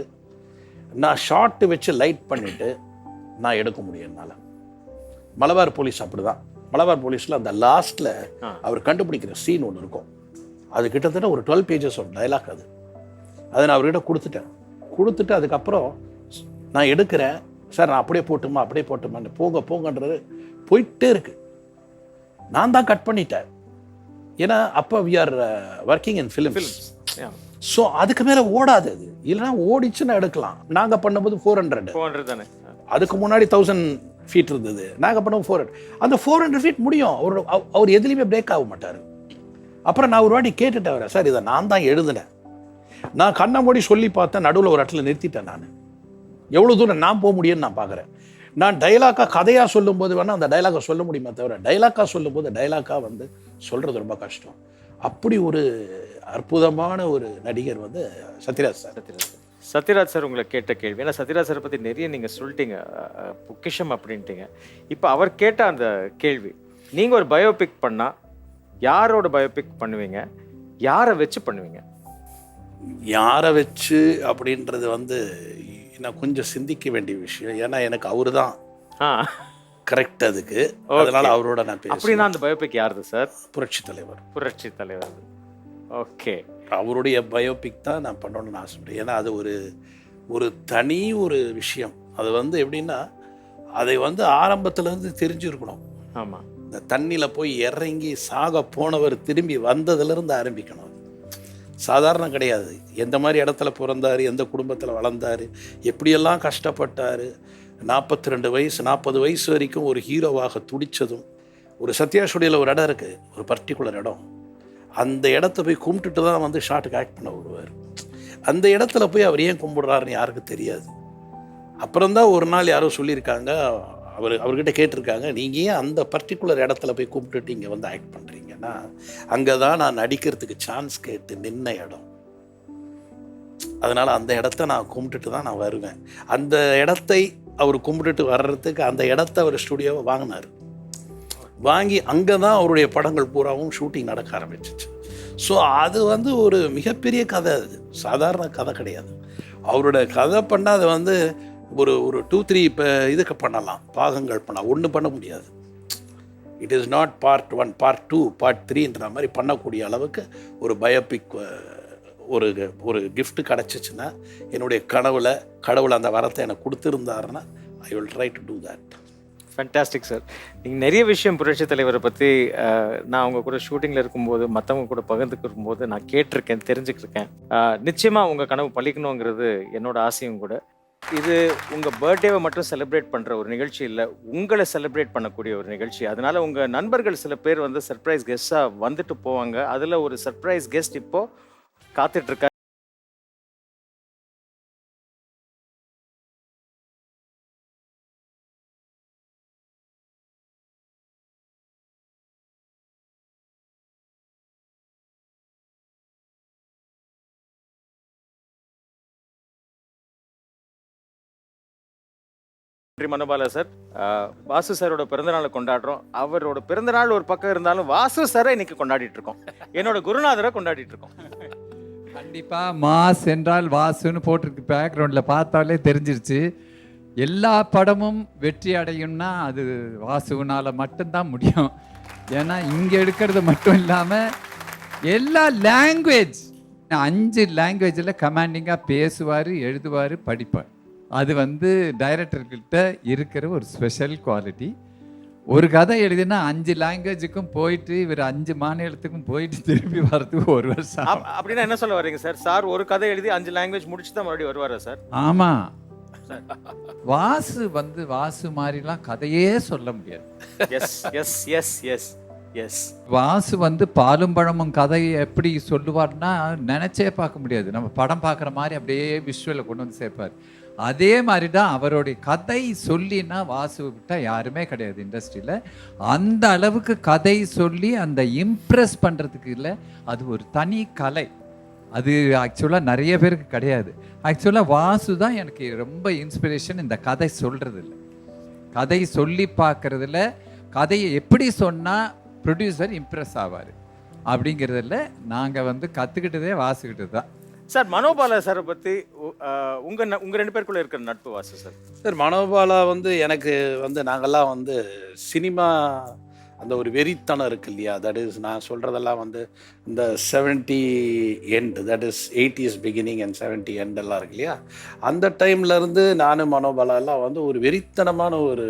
நான் ஷார்ட்டு வச்சு லைட் பண்ணிவிட்டு நான் எடுக்க முடியும் என்னால். மலபார் போலீஸ் அப்படிதான். மலபார் போலீஸில் அந்த லாஸ்ட்டில் அவர் கண்டுபிடிக்கிற சீன் ஒன்று இருக்கும். அது கிட்டத்தட்ட ஒரு 12 pages ஆஃப் டைலாக். அதை நான் அவர்கிட்ட கொடுத்துட்டு அதுக்கப்புறம் நான் எடுக்கிறேன். சார் நான் அப்படியே போட்டுமான்னு போங்கன்றது போயிட்டே இருக்கு. நான் தான் கட் பண்ணிட்டேன். ஏன்னா அப்போ we are working in films. So அதுக்கு மேலே ஓடாது. அது இல்லைன்னா ஓடிச்சுன்னா எடுக்கலாம். நாங்கள் பண்ணும்போது 400 தானே. அதுக்கு முன்னாடி 1000 feet இருந்தது. நாங்கள் பண்ணுவோம் 400. அந்த 400 feet முடியும். அவர் எதுலேயுமே பிரேக் ஆக மாட்டார். அப்புறம் நான் ஒரு வாட்டி கேட்டுட்டேன் அவரை, சார் இதை நான் தான் எழுதினேன். நான் கண்ணை மூடி சொல்லி பார்த்தேன், நடுவில் ஒரு இடத்துல நிறுத்திட்டேன். நான் எவ்வளோ தூரம் நான் போக முடியும்னு நான் பார்க்குறேன். நான் டைலாக்காக கதையாக சொல்லும்போது வேணால் அந்த டைலாக்கை சொல்ல முடியுமே தவிர டைலாக்காக சொல்லும்போது டைலாக்காக வந்து சொல்கிறது ரொம்ப கஷ்டம். அப்படி ஒரு அற்புதமான ஒரு நடிகர் வந்து சத்யராஜ் சார். சத்யராஜ் சார் உங்களை கேட்ட கேள்வி, ஏன்னா சத்யராஜ் சாரை பற்றி நிறைய நீங்கள் சொல்லிட்டீங்க, பொக்கிஷம் அப்படின்ட்டீங்க. இப்போ அவர் கேட்ட அந்த கேள்வி, நீங்கள் ஒரு பயோபிக் பண்ணால் யாரோட பயோபிக் பண்ணுவீங்க, யாரை வச்சு பண்ணுவீங்க? யாரை வச்சு அப்படின்றது வந்து நான் கொஞ்சம் சிந்திக்க வேண்டிய விஷயம். ஏன்னா எனக்கு அவரு தான் கரெக்ட் அதுக்கு. அதனால அவரோட நான் பேசுறேன். அப்படின்னா அந்த பயோபிக் யாருது சார்? புரட்சி தலைவர். ஓகே, அவருடைய பயோபிக் தான் நான் பண்ணணும்னு ஆசைப்படுறேன். ஏன்னா அது ஒரு தனி ஒரு விஷயம். அது வந்து எப்படின்னா அதை வந்து ஆரம்பத்துலேருந்து தெரிஞ்சிருக்கணும். ஆமாம், இந்த தண்ணியில் போய் இறங்கி சாக போனவர் திரும்பி வந்ததுலேருந்து ஆரம்பிக்கணும். சாதாரணம் கிடையாது. எந்த மாதிரி இடத்துல பிறந்தார், எந்த குடும்பத்தில் வளர்ந்தார், எப்படியெல்லாம் கஷ்டப்பட்டார். 42 வயசு 40 வயசு வரைக்கும் ஒரு ஹீரோவாக துடித்ததும். ஒரு சத்யா ஸ்டுடியோவில் ஒரு இடம் இருக்குது, ஒரு பர்டிகுலர் இடம். அந்த இடத்த போய் கும்பிட்டுட்டு தான் வந்து ஷார்ட்டுக்கு ஆக்ட் பண்ண விடுவார். அந்த இடத்துல போய் அவர் ஏன் கும்பிடுறாருன்னு யாருக்கும் தெரியாது. அப்புறம்தான் ஒரு நாள் யாரோ சொல்லியிருக்காங்க, அவர்கிட்ட கேட்டிருக்காங்க, நீங்கள் ஏன் அந்த பர்டிகுலர் இடத்துல போய் கூப்பிட்டுட்டு இங்கே வந்து ஆக்ட் பண்ணுறீங்கன்னா, அங்கே தான் நான் நடிக்கிறதுக்கு சான்ஸ் கேட்டு நின்ன இடம். அதனால் அந்த இடத்த நான் கும்பிட்டுட்டு தான் நான் வருவேன். அந்த இடத்தை அவர் கும்பிட்டுட்டு வர்றதுக்கு அந்த இடத்த அவர் ஸ்டுடியோவை வாங்கி அங்கே தான் அவருடைய படங்கள் பூராவும் ஷூட்டிங் நடக்க ஆரம்பிச்சிச்சு. ஸோ அது வந்து ஒரு மிகப்பெரிய கதை. அது சாதாரண கதை கிடையாது. அவரோட கதை பண்ணால் அதை வந்து ஒரு 2-3 இப்போ இதுக்கு பண்ணலாம், பாகங்கள் பண்ணலாம். ஒன்று பண்ண முடியாது. It is not part 1, part 2, part 3ன்ற மாதிரி பண்ணக்கூடிய அளவுக்கு ஒரு பயோபிக் ஒரு கிஃப்ட் கிடச்சிச்சின்னா, என்னுடைய கடவுள் அந்த வரத்தை எனக்கு கொடுத்துருந்தாருன்னா I will try to do that. Fantastic sir. நீங்கள் நிறைய விஷயம் புரட்சி தலைவரை பற்றி நான் அவங்க கூட ஷூட்டிங்கில் இருக்கும்போது மற்றவங்க கூட பகிர்ந்துக்கும் போது நான் கேட்டிருக்கேன், தெரிஞ்சுக்கிருக்கேன். நிச்சயமாக உங்கள் கனவு பழிக்கணுங்கிறது என்னோட ஆசையும் கூட. இது உங்கள் பர்த்டேவை மட்டும் செலிப்ரேட் பண்ணுற ஒரு நிகழ்ச்சி இல்லை, உங்களை செலிப்ரேட் பண்ணக்கூடிய ஒரு நிகழ்ச்சி. அதனால் உங்கள் நண்பர்கள் சில பேர் வந்து சர்ப்ரைஸ் கெஸ்ட்டாக வந்துட்டு போவாங்க. அதில் ஒரு சர்ப்ரைஸ் கெஸ்ட் இப்போது காத்துட்ருக்காரு. மனோபாலா சார், வாசு சாரோட பிறந்தநாளை கொண்டாடுறோம். அவரோட பிறந்தநாள் ஒரு பக்கம் இருந்தாலும் வாசு சாரை இன்னைக்கு கொண்டாடிட்டு இருக்கோம். என்னோட குருநாதரை கொண்டாடிட்டு இருக்கோம். கண்டிப்பா மாஸ் என்றால் வாசுன்னு போட்டிருக்கு, பேக்ரவுண்டில் பார்த்தாலே தெரிஞ்சிருச்சு. எல்லா படமும் வெற்றி அடையும்னா அது வாசுனால மட்டும்தான் முடியும். ஏன்னா இங்கே எடுக்கிறது மட்டும் இல்லாமல் எல்லா லாங்குவேஜ் 5 லாங்குவேஜில் கமாண்டிங்காக பேசுவார், எழுதுவார், படிப்பார். அது வந்து டைரக்டர்கிட்ட இருக்கிற ஒரு ஸ்பெஷல் குவாலிட்டி. ஒரு கதை எழுதினா 5 லாங்குவேஜுக்கும் போயிட்டு இவர் 5 மாநிலத்துக்கும் போயிட்டு திரும்பி வர்றதுக்கு 1 வருஷம். அப்படின்னா என்ன சொல்ல வரீங்க சார்? சார் ஒரு கதை எழுதி 5 லாங்குவேஜ் முடிச்சு தான் மறுபடியும் வருவாரா சார்? ஆமாம், வாசு வந்து வாசு மாதிரிலாம் கதையே சொல்ல முடியாது. வாசு வந்து பாலும் பழமும் கதையை எப்படி சொல்லுவார்னா நினைச்சே பார்க்க முடியாது. நம்ம படம் பார்க்குற மாதிரி அப்படியே விஷுவலை கொண்டு வந்து சேர்ப்பார். அதே மாதிரி தான் அவருடைய கதை சொல்லினா வாசு விட்டால் யாருமே கிடையாது இண்டஸ்ட்ரியில். அந்த அளவுக்கு கதை சொல்லி அந்த இம்ப்ரெஸ் பண்ணுறதுக்கு இல்லை, அது ஒரு தனி கலை. அது ஆக்சுவலாக நிறைய பேருக்கு கிடையாது. ஆக்சுவலாக வாசு தான் எனக்கு ரொம்ப இன்ஸ்பிரேஷன். இந்த கதை சொல்கிறது இல்லை, கதை சொல்லி பார்க்குறதுல, கதையை எப்படி சொன்னால் ப்ரொடியூசர் இம்ப்ரெஸ் ஆவார் அப்படிங்கிறதில்ல. நாங்கள் வந்து கற்றுக்கிட்டதே வாசுக்கிட்டு தான். சார் மனோபாலா சாரை பற்றி உங்க 2 பேருக்குள்ள இருக்கிற நட்பு வாசு சார். சார் மனோபாலா வந்து எனக்கு வந்து நாங்கள்லாம் வந்து சினிமா அந்த ஒரு வெறித்தனம் இருக்குது இல்லையா, தட் இஸ் நான் சொல்கிறதெல்லாம் வந்து இந்த 70 end, that is 80s beginning and 70 end எல்லாம் இருக்கு இல்லையா, அந்த டைம்லேருந்து நானும் மனோபாலாலாம் வந்து ஒரு வெறித்தனமான ஒரு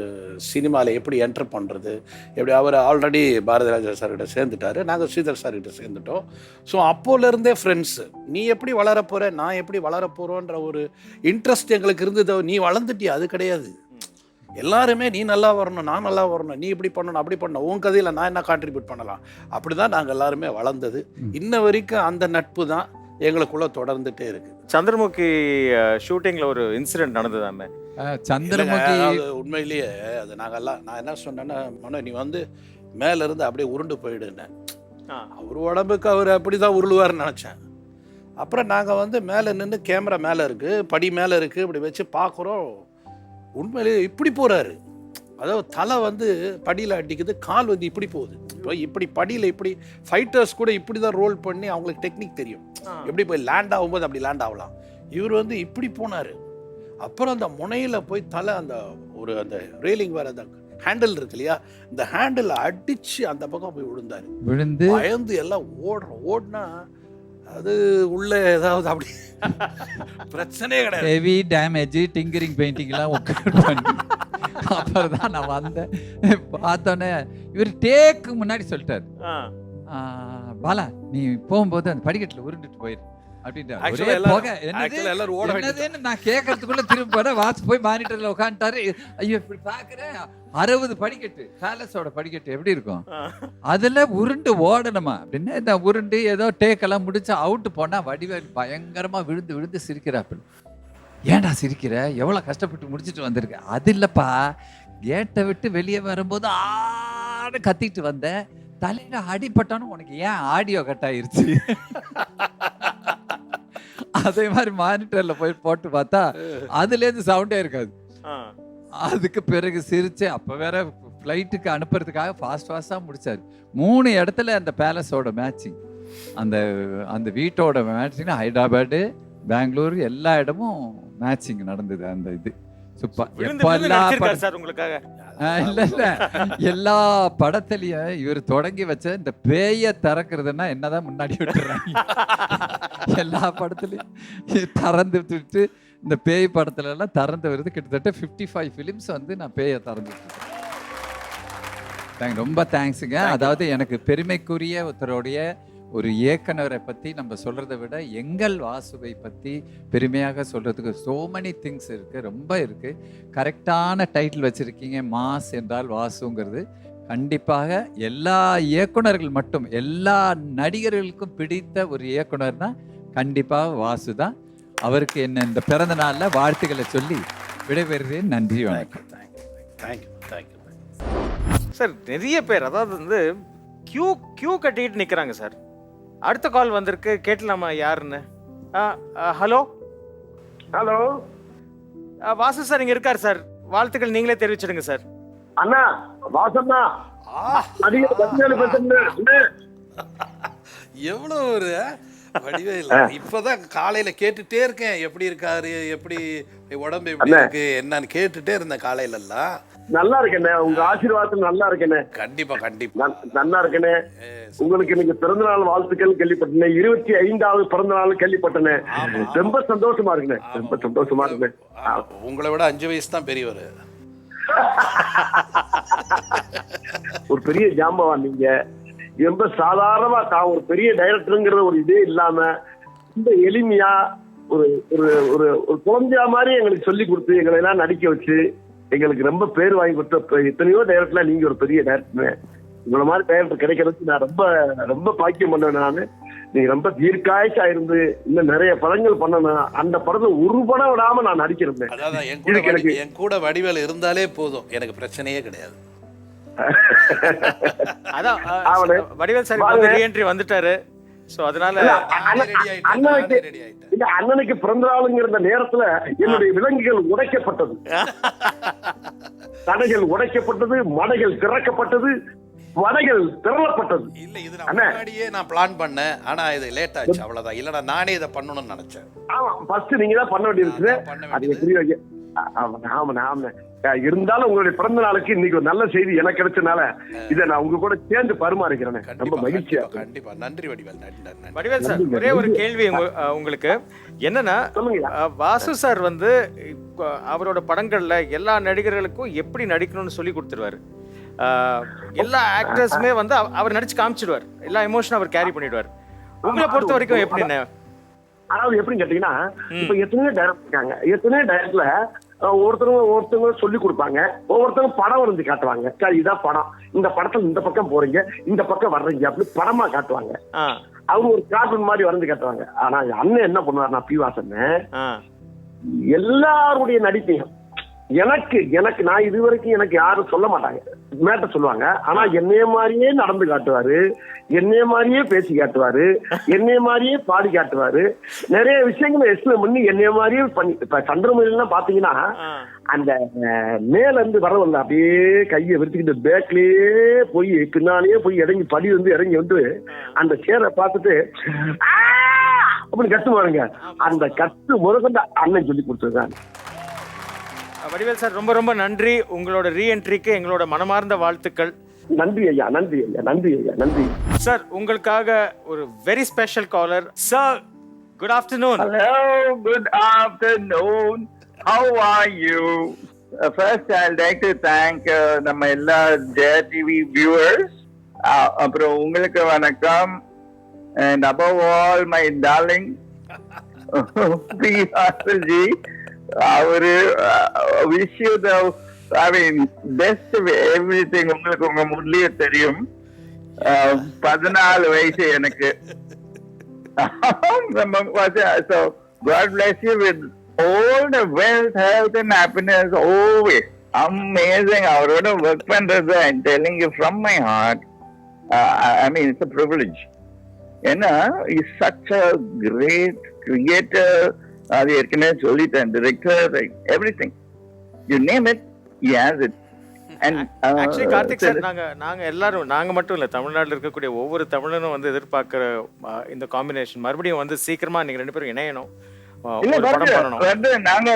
சினிமாவில் எப்படி என்டர் பண்ணுறது, எப்படி அவர் ஆல்ரெடி பாரதிராஜா சார்கிட்ட சேர்ந்துட்டார், நாங்கள் ஸ்ரீதர் சார்கிட்ட சேர்ந்துட்டோம். So அப்போலேருந்தே friends. நீ எப்படி வளரப்போகிற, நான் எப்படி வளரப்போகிறோன்ற ஒரு இன்ட்ரெஸ்ட் எங்களுக்கு இருந்தது. நீ வளர்ந்துட்டியா, அது கிடையாது. எல்லாருமே நீ நல்லா வரணும், நான் நல்லா வரணும், நீ இப்படி பண்ணணும், அப்படி பண்ணணும், உன் கதையில் நான் என்ன கான்ட்ரிபியூட் பண்ணலாம், அப்படி தான் நாங்கள் எல்லாருமே வளர்ந்தது. இன்ன வரைக்கும் அந்த நட்பு தான் எங்களுக்குள்ளே தொடர்ந்துகிட்டே இருக்குது. சந்திரமுகி ஷூட்டிங்கில் ஒரு இன்சிடென்ட் நடந்ததாமே. சந்திரமுகி உண்மையிலேயே அது நாங்கள்லாம், நான் என்ன சொன்னேன்னா, மனோ நீ வந்து மேலேருந்து அப்படியே உருண்டு போயிடுனேன். அவர் உடம்புக்கு அவர் அப்படி தான் உருளுவார்னு நினச்சேன். அப்புறம் நாங்கள் வந்து மேலே நின்று கேமரா மேலே இருக்குது, படி மேலே இருக்குது, இப்படி வச்சு பார்க்குறோம். உண்மையிலேயே இப்படி போகிறாரு. அதாவது தலை வந்து படியில் அடிக்குது, கால் வந்து இப்படி போகுது. இப்போ இப்படி படியில் இப்படி ஃபைட்டர்ஸ் கூட இப்படி தான் ரோல் பண்ணி அவங்களுக்கு டெக்னிக் தெரியும், எப்படி போய் லேண்ட் ஆகும்போது அப்படி லேண்ட் ஆகலாம். இவர் வந்து இப்படி போனார். அப்புறம் அந்த முனையில் போய் தலை அந்த ஒரு அந்த ரெயிலிங் வேறு அந்த ஹேண்டில் இருக்கு இல்லையா, இந்த ஹேண்டில் அடித்து அந்த பக்கம் போய் விழுந்து பயந்து எல்லாம் ஓடினா அது உள்ள ஏதாவது அப்படி பிரச்சனையே கிடையாது. ஹெவி டேமேஜ், டிங்கரிங் பெயிண்டிங்லாம் பண்ணி அப்புறம் தான் நான் வந்தேன். பார்த்தோன்னே இவர் டேக்கு முன்னாடி சொல்லிட்டார், பாலா நீ போகும்போது அந்த படிக்கட்டில் உருண்டுட்டு போயிரு அப்படின்ட்டு. நான் கேட்கறதுக்குள்ள திரும்ப போற வாட்ச் போய் மானிட்டர்ல உட்காந்துட்டாரு. ஐயோ இப்படி பாக்குறேன், 60 படிக்கட்டு, பேலஸோட படிக்கட்டு எப்படி இருக்கும், அதுல உருண்டு ஓடணுமா அப்படின்னு. இந்த உருண்டு ஏதோ டேக்கெல்லாம் முடிச்சு அவுட்டு போனா வடிவேல் பயங்கரமா விழுந்து விழுந்து சிரிக்கிறாப்பில். ஏன்டா சிரிக்கிற, எவ்வளவு கஷ்டப்பட்டு முடிச்சுட்டு வந்திருக்க. அது இல்லப்பா, கேட்டை விட்டு வெளியே வரும்போது ஆடு கத்திட்டு வந்தேன், தலையில அடிப்பட்டானு உனக்கு ஏன் ஆடியோ கட் ஆயிருச்சு. அதே மாதிரி மானிட்டர்ல போய் போட்டு பார்த்தா அதுலேருந்து சவுண்டே இருக்காது. அதுக்கு பிறகு சிரிச்சு அப்போ வேற ஃப்ளைட்டுக்கு அனுப்புறதுக்காக ஃபாஸ்ட்டாக முடிச்சாரு. 3 இடத்துல அந்த பேலஸோட மேட்சிங், அந்த அந்த வீட்டோட மேட்சிங், ஹைதராபாடு, பெங்களூர் எல்லா இடமும் மேட்சிங் நடந்தது. அந்த இது சூப்பர். இல்ல எல்லா படத்துலயும் இவர் தொடங்கி வச்ச இந்த பேய திறக்கிறதுனா என்னதான் முன்னாடி விட்டுறாங்க. எல்லா படத்துலயும் திறந்து விட்டு இந்த பேய் படத்துல எல்லாம் திறந்து வருது. கிட்டத்தட்ட 55 ஃபிலிம்ஸ் வந்து நான் பேயை திறந்து விட்டுருக்கேன். ரொம்ப தேங்க்ஸுங்க. அதாவது எனக்கு பெருமைக்குரிய ஒருத்தருடைய ஒரு இயக்குனரை பற்றி நம்ம சொல்கிறத விட எங்கள் வாசுவை பற்றி பெருமையாக சொல்கிறதுக்கு so many things இருக்குது, ரொம்ப இருக்குது. கரெக்டான டைட்டில் வச்சுருக்கீங்க, மாஸ் என்றால் வாசுங்கிறது. கண்டிப்பாக எல்லா இயக்குனர்கள் மட்டும் எல்லா நடிகர்களுக்கும் பிடித்த ஒரு இயக்குனர்னா கண்டிப்பாக வாசு தான். அவருக்கு என்ன இந்த பிறந்த நாளில் வாழ்த்துக்களை சொல்லி விடைபெறுகிறேன். நன்றி, வணக்கம். சார் நிறைய பேர் அதாவது வந்து கியூ கட்டிட்டு நிற்கிறாங்க சார். அடுத்த கால் வந்திருக்கு, கேட்டலாமா யாருன்னு? ஹலோ ஹலோ வாசு சார் இங்க இருக்காரு சார், வாழ்த்துக்கள் நீங்களே தெரிவிச்சிடுங்க சார். அண்ணா வாசண்ணா, எவ்வளோ ஒரு வடிவேல். இப்பதான் காலையில கேட்டுட்டே இருக்கேன், எப்படி இருக்காரு, எப்படி உடம்பு எப்படி இருக்கு என்னன்னு கேட்டுட்டே இருந்தேன் காலையில எல்லாம். நல்லா இருக்கேனே, உங்க ஆசீர்வாதம் நல்லா இருக்கேனே. கண்டிப்பா கண்டிப்பா நல்லா இருக்கேனே. உங்களுக்கு இன்னைக்கு பிறந்த நாள் வாழ்த்துக்கள் கேள்விப்பட்டேன், 25வது பிறந்த நாள் கேள்விப்பட்டேன். ரொம்ப சந்தோஷமா இருக்குண்ணே, ரொம்ப சந்தோஷமா இருக்குண்ணே. உங்களை விட 5 வயசு தான் பெரியவர். ஒரு பெரிய ஜாம்பவான் நீங்க. ரொம்ப சாதாரணமா தான் ஒரு பெரிய டைரக்டருங்கிற ஒரு இதே இல்லாம ரொம்ப எளிமையா ஒரு ஒரு ஒரு குழந்தையா மாதிரி எங்களுக்கு சொல்லி கொடுத்து எங்களை எல்லாம் நடிக்க வச்சு எங்களுக்கு ரொம்ப பேர் வாங்கி கொடுத்த எத்தனையோ டைரக்டர்ல நீங்க ஒரு பெரிய டைரக்டர். உங்களை மாதிரி டைரக்டர் கிடைக்கிறதுக்கு நான் ரொம்ப ரொம்ப பாக்கியம் பண்ணேன். நான் நீங்க ரொம்ப தீர்க்காய்ச்சா இருந்து இன்னும் நிறைய படங்கள் பண்ணணும். அந்த படத்தை ஒரு படம் விடாம நான் நடிக்கிறேன். அதாவது என் கூட வடிவேல் இருந்தாலே போதும், எனக்கு பிரச்சனையே கிடையாது. அதான் வடிவேல் சார் ரீஎன்ட்ரி வந்துட்டாரு. சோ அதனால அண்ணனுக்கு பிறந்த நாளுங்கிற நேரத்துல என்னுடைய விலங்குகள் உடைக்கப்பட்டது, தடைகள் உடைக்கப்பட்டது, மடைகள் திறக்கப்பட்டது. படைகள் திரளப்பட்டது. இல்ல இது நான் முன்னாடியே நான் பிளான் பண்ணேன், ஆனா இது லேட் ஆச்சு அவ்வளவுதான். இல்லனா நானே இதை பண்ணணும்னு நினைச்சேன். ஆமா, ஃபர்ஸ்ட் நீங்க தான் பண்ண வேண்டியிருக்கு. அது எப்படி ஆமா. இருந்தாலும் உங்களுடைய பிறந்த நாளுக்கு இன்னைக்கு ஒரு நல்ல செய்தி எனக்கு கிடைச்சனால இதை நான் உங்க கூட சேர்ந்து பரிமாறிக்கிறேன். ரொம்ப மகிழ்ச்சியா. கண்டிப்பா நன்றி வடிவேல். வடிவேல் சார், ஒரே ஒரு கேள்வி உங்களுக்கு என்னன்னா, வாசு சார் வந்து அவரோட படங்கள்ல எல்லா நடிகர்களுக்கும் எப்படி நடிக்கணும்னு சொல்லி கொடுத்துருவாரு. எல்லா ஆக்டர்ஸுமே வந்து அவர் நடிச்சு காமிச்சிடுவார். எல்லா எமோஷனும் அவர் கேரி பண்ணிடுவார். உங்களை பொறுத்த வரைக்கும் எப்படின்னு? அதாவது எப்படின்னு கேட்டீங்கன்னா, இப்ப எத்தனையோ டைரக்டர் இருக்காங்க. எத்தனையோ டைரக்டர்ல ஒருத்தவங்க சொல்லி கொடுப்பாங்க, ஒவ்வொருத்தவங்க படம் வரைஞ்சு காட்டுவாங்க. சரி, இதான் படம், இந்த படத்துல இந்த பக்கம் போறீங்க, இந்த பக்கம் வர்றீங்க அப்படின்னு படமா காட்டுவாங்க. அவங்க ஒரு கார்ட்டூன் மாதிரி வரைஞ்சு காட்டுவாங்க. ஆனா அண்ணன் என்ன பண்ணுவாருன்னா, பி வாசன் எல்லாருடைய நடிப்பையும் எனக்கு நான் இது வரைக்கும் எனக்கு யாரும் சொல்ல மாட்டாங்க, மேட்டர் சொல்லுவாங்க. ஆனா என்னைய மாதிரியே நடந்து காட்டுவாரு, என்னைய மாதிரியே பேசி காட்டுவாரு, என்னைய மாதிரியே பாடி காட்டுவாரு. நிறைய விஷயங்களை எக்ஸ்பிளைன் பண்ணி என்னைய மாதிரியே பண்ணி. இப்ப சந்திரமுகிலாம் பாத்தீங்கன்னா அந்த மேல இருந்து வரவில்ல, அப்படியே கையை விரிச்சுக்கிட்டு பேக்லயே போய் பின்னாலேயே போய் இறங்கி இறங்கி வந்து அந்த சேரை பார்த்துட்டு அப்படின்னு கத்துவாருங்க. அந்த கத்து முதற்கொண்டு அண்ணன் சொல்லி கொடுத்துருக்காங்க. வடிவேல் சார், ரொம்ப ரொம்ப நன்றி. உங்களோட ரீஎன்ட்ரிக்கு எங்களோட மனமார்ந்த வாழ்த்துக்கள். நன்றி ஐயா, நன்றி ஐயா, நன்றி ஐயா, நன்றி சார். உங்களுக்காக ஒரு very special caller. Sir, good afternoon. Hello, good afternoon. How are you? First, I'd like to thank நம்ம எல்லா Jaya TV viewers. அப்புறம் உங்களுக்கு வணக்கம். And above all, my darling, P.R.G. அவரு wish you the, I mean, best of everything. உங்களுக்கு உங்க முட்லயே தெரியும். 14 வயசு எனக்கு. So God bless you with all the wealth, health and happiness always. Amazing. அவரோட work பண்றது, I'm telling you from my heart. I mean, it's a privilege. ஏன்னா he's such a great creator. அது ஏற்கனவே சொல்லிட்டேன், director, everything you name it, he has it. And actually Karthik sir, நாங்க எல்லாரும், நாங்க மட்டும் இல்ல, தமிழ்நாட்டில் இருக்கக்கூடிய ஒவ்வொரு தமிழனும் வந்து எதிர்பார்க்கிற இந்த காம்பினேஷன் மறுபடியும் வந்து சீக்கிரமா நீங்க 2 பேரும் இணையணும். நாங்க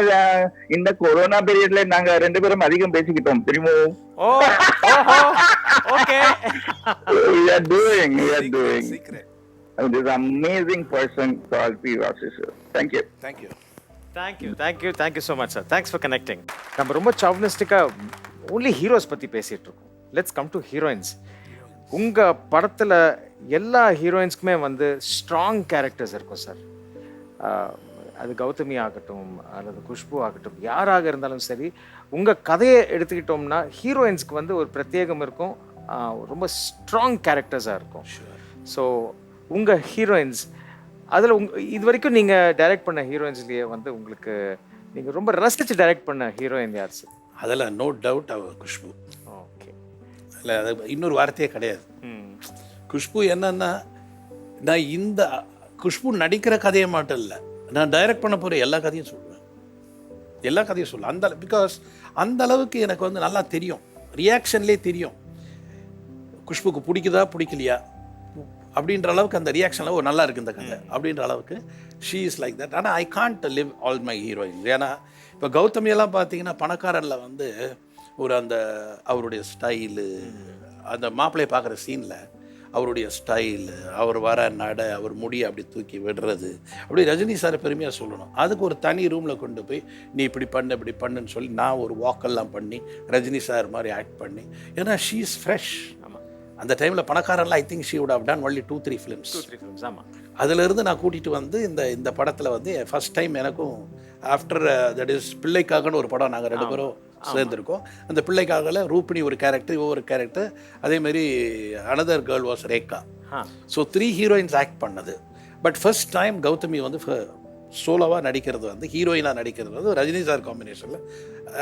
இந்த கொரோனா பீரியட்ல நாங்க 2 பேரும் அதிகம் பேசிக்கிட்டோம் தெரியுமோ. Okay, we are doing this amazing person called P. Vasu. Thank you. Thank you so much sir. Thanks for connecting. நம்ம ரொம்ப சாவ்னிஸ்டிக்கா only heroes பத்தி பேசிட்டு இருக்கோம். Let's come to heroines. உங்க படத்துல எல்லா ஹீரோயின்ஸ்க்குமே வந்து ஸ்ட்ராங் கேரக்டர்ஸ் இருக்கும் சார். அது கௌதமி ஆகட்டும் அல்லது குஷ்பு ஆகட்டும், யாராக இருந்தாலும் சரி, உங்க கதையை எடுத்துக்கிட்டோம்னா ஹீரோயின்ஸ்க்கு வந்து ஒரு பிரத்யேகம் இருக்கும், ரொம்ப ஸ்ட்ராங் கேரக்டர்ஸாக இருக்கும். ஸோ உங்கள் ஹீரோயின்ஸ், அதில் இது வரைக்கும் நீங்கள் டைரக்ட் பண்ண ஹீரோயின்ஸ்லேயே வந்து உங்களுக்கு நீங்கள் ரொம்ப ரசித்து டைரக்ட் பண்ண ஹீரோயின் யார் சார்? அதில் நோ டவுட் அவர் குஷ்பு. ஓகே, இல்லை அது இன்னொரு வார்த்தையே கிடையாது. குஷ்பு என்னன்னா, நான் இந்த குஷ்பு நடிக்கிற கதையை மட்டும் இல்லை, நான் டைரக்ட் பண்ண போகிற எல்லா கதையும் சொல்லுவேன். அந்த பிகாஸ் அந்த அளவுக்கு எனக்கு வந்து நல்லா தெரியும், ரியாக்ஷன்லேயே தெரியும் குஷ்புக்கு பிடிக்குதா பிடிக்கலையா அப்படின்ற அளவுக்கு. அந்த ரியாக்ஷனில் ஒரு நல்லா இருக்குது இந்த கதை அப்படின்ற அளவுக்கு ஷீ இஸ் லைக் தட். ஆனால் I can't live all my heroines. ஏன்னா இப்போ கௌதமியெல்லாம் பார்த்தீங்கன்னா பணக்காரனில் வந்து ஒரு அந்த அவருடைய ஸ்டைலு, அந்த மாப்பிள்ளையை பார்க்குற சீனில் அவருடைய ஸ்டைலு, அவர் வர நடை, அவர் முடியை அப்படி தூக்கி விடுறது, அப்படி ரஜினி சாரை பெருமையாக சொல்லணும். அதுக்கு ஒரு தனி ரூமில் கொண்டு போய் நீ இப்படி பண்ணு இப்படி பண்ணுன்னு சொல்லி நான் ஒரு வாக்கெல்லாம் பண்ணி ரஜினி சார் மாதிரி ஆக்ட் பண்ணி, ஏன்னா ஷீ இஸ் ஃப்ரெஷ். அந்த டைமில் பணக்காரன்லாம் I think she would have done only 2-3 films. ஆமாம். அதிலிருந்து நான் கூட்டிகிட்டு வந்து இந்த படத்தில் வந்து ஃபஸ்ட் டைம் எனக்கும் ஆஃப்டர் தட் இஸ் பிள்ளைக்காகன்னு ஒரு படம் நாங்கள் 2 பேரும் சேர்ந்துருக்கோம். அந்த பிள்ளைக்காகல ரூபினி ஒரு கேரக்டர், ஒவ்வொரு கேரக்டர், அதேமாரி another girl was Rekha. So 3 heroines act பண்ணது. பட் ஃபர்ஸ்ட் டைம் கௌதமி வந்து சோலோவாக நடிக்கிறது வந்து, ஹீரோயினாக நடிக்கிறது வந்து ரஜினி சார் காம்பினேஷனில்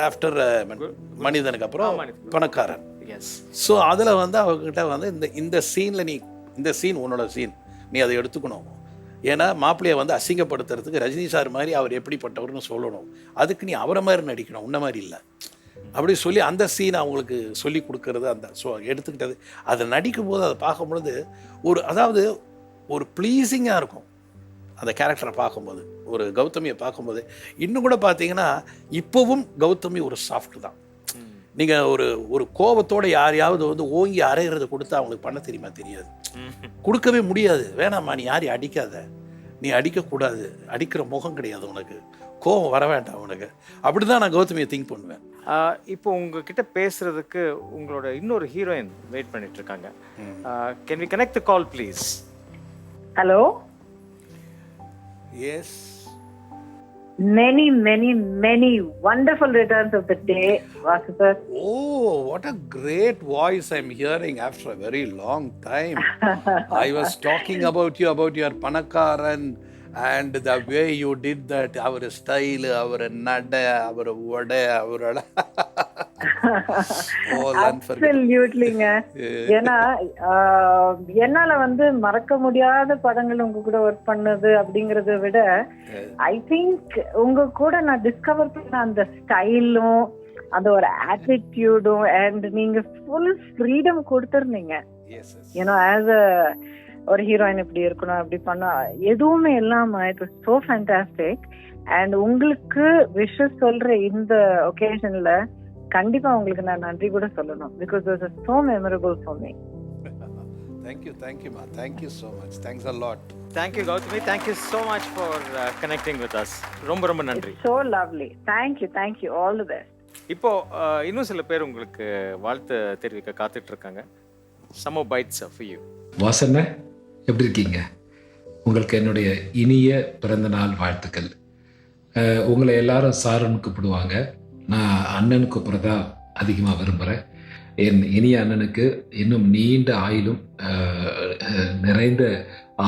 ஆஃப்டர் மனிதனுக்கு அப்புறம் பணக்காரன். ஸோ அதில் வந்து அவங்ககிட்ட வந்து இந்த சீனில் இந்த சீன் உன்னோட சீன், நீ அதை எடுத்துக்கணும். ஏன்னா மாப்பிள்ளையை வந்து அசிங்கப்படுத்துறதுக்கு ரஜினி சார் மாதிரி அவர் எப்படிப்பட்டவர்னு சொல்லணும், அதுக்கு நீ அவரை மாதிரி நடிக்கணும், உன்ன மாதிரி இல்லை. அப்படி சொல்லி அந்த சீனை அவங்களுக்கு சொல்லி கொடுக்கறது, அந்த ஸோ எடுத்துக்கிட்டது, அதை நடிக்கும் போது அதை பார்க்கும் பொழுது அதாவது ஒரு ப்ளீஸிங்காக இருக்கும் அந்த கேரக்டரை பார்க்கும்போது. ஒரு கௌதமியை பார்க்கும்போது இன்னும் கூட பார்த்தீங்கன்னா இப்போவும் கௌதமி ஒரு சாஃப்ட் தான். நீங்கள் ஒரு கோபத்தோடு யாரையாவது வந்து ஓங்கி அரைகிறத கொடுத்தா அவங்களுக்கு பண்ண தெரியுமா? தெரியாது, கொடுக்கவே முடியாது. வேணாம்மா, நீ யாரையும் அடிக்காத, நீ அடிக்கக்கூடாது, அடிக்கிற முகம் கிடையாது உனக்கு, கோபம் வர வேண்டாம் உனக்கு. அப்படி தான் நான் கௌதமியை திங்க் பண்ணுவேன். இப்போ உங்ககிட்ட பேசுறதுக்கு உங்களோட இன்னொரு ஹீரோயின் வெயிட் பண்ணிட்டு இருக்காங்க. Can we connect the call please? Hello. Yes. Many wonderful returns of the day, Vasu sir. Oh, what a great voice I'm hearing after a very long time. I was talking about your Panakaran and the way you did that, our style, our nada, our vada, our all Absolutely. ஏன்னா என்னால வந்து மறக்க முடியாத படங்கள் உங்க கூட work பண்ணது அப்படிங்கறத விட ஐ திங்க் உங்க கூட நான் டிஸ்கவர் பண்ண அந்த ஸ்டைலும் அந்த ஒரு ஆட்டிடியூடும் அண்ட் நீங்க ஃபுல் ஃப்ரீடம் கொடுத்துருந்தீங்க. ஏன்னா ஆஸ் அ ஒரு ஹீரோயின் இப்படி இருக்கணும், அப்படி பண்ண எதுவுமே இல்லாம it was so fantastic. And உங்களுக்கு விஷஸ் சொல்ற இந்த ஒகேஷன்ல கண்டிப்பா உங்களுக்கு நான் நன்றி கூட சொல்லணும். Because it was so memorable for me. Thank you ma, thank you so much, thanks a lot. Thank you Gautami, thank you so much for connecting with us. ரொம்ப நன்றி. So lovely. Thank you, all the best. இப்போ இன்னும் சில பேர் உங்களுக்கு வாழ்த்து தெரிவிக்க காத்துட்டு இருக்காங்க. Some more bites for you. வாசண்ண, எப்படி இருக்கீங்க? உங்களுக்கு என்னுடைய இனிய பிறந்தநாள் வாழ்த்துக்கள். உங்களை எல்லாரும் சாருன்னு கூப்பிடுவாங்க, நான் அண்ணன் கூப்பிட்றதா அதிகமாக விரும்புகிறேன். என் இனிய அண்ணனுக்கு இன்னும் நீண்ட ஆயுளும் நிறைந்த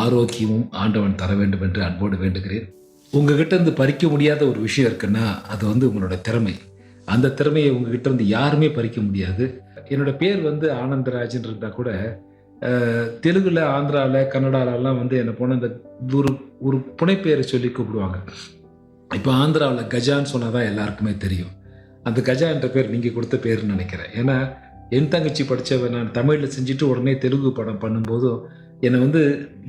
ஆரோக்கியமும் ஆண்டவன் தர வேண்டும் என்று அன்போடு வேண்டுகிறேன். உங்ககிட்ட இருந்து பறிக்க முடியாத ஒரு விஷயம் இருக்குன்னா அது வந்து உங்களோட திறமை. அந்த திறமையை உங்ககிட்ட இருந்து யாருமே பறிக்க முடியாது. என்னோட பேர் வந்து ஆனந்தராஜன் இருந்தால் கூட தெலுங்குல, ஆந்திராவில், கன்னடாலெல்லாம் வந்து என்னை போன இந்த ஒரு புனைப்பெயரை சொல்லி கூப்பிடுவாங்க. இப்போ ஆந்திராவில் கஜான்னு சொன்னால் தான் எல்லாருக்குமே தெரியும். அந்த கஜா என்ற பேர் நீங்கள் கொடுத்த பேர்னு நினைக்கிறேன். ஏன்னா என் தங்கச்சி படித்தவன் நான் தமிழில் செஞ்சுட்டு உடனே தெலுங்கு படம் பண்ணும்போதும் என்னை வந்து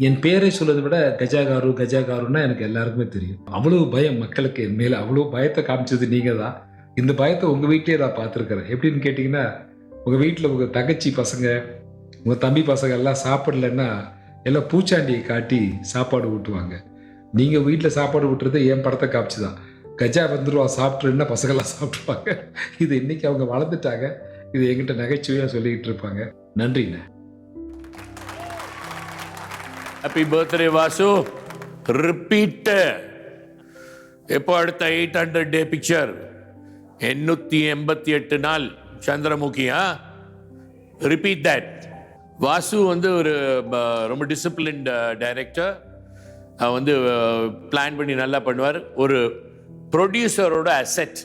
என் பேரை சொல்வதை விட கஜாகாருன்னா எனக்கு எல்லாருக்குமே தெரியும். அவ்வளோ பயம் மக்களுக்கு என் மேலே, அவ்வளோ பயத்தை காமிச்சது நீங்கள் தான். இந்த பயத்தை உங்கள் வீட்டிலே நான் பார்த்துருக்குறேன். எப்படின்னு கேட்டிங்கன்னா, உங்கள் வீட்டில் உங்கள் தங்கச்சி பசங்க, உங்கள் தம்பி பசங்க எல்லாம் சாப்பிடலன்னா எல்லாம் பூச்சாண்டியை காட்டி சாப்பாடு ஊட்டுவாங்க. நீங்கள் வீட்டில் சாப்பாடு ஊட்டுறது என் படத்தை காமிச்சு தான். கஜா வந்துடுவா சாப்பிட்ருன்னா பசங்கள்லாம் சாப்பிட்ருவாங்க. இது இன்னைக்கு அவங்க வளர்ந்துட்டாங்க. இது என்கிட்ட நகைச்சுவையாக சொல்லிக்கிட்டு இருப்பாங்க. நன்றிண்ணே. Happy birthday Vasu. ரிப்பீட். எப்போ அடுத்த 800 டே பிக்சர்? 888 நாள் சந்திரமுகியா? Repeat that. வாசு வந்து ஒரு ரொம்ப டிசிப்ளின்ட் டைரக்டர். வந்து பிளான் பண்ணி நல்லா பண்ணுவார். ஒரு ப்ரொடியூசரோட அசெட்.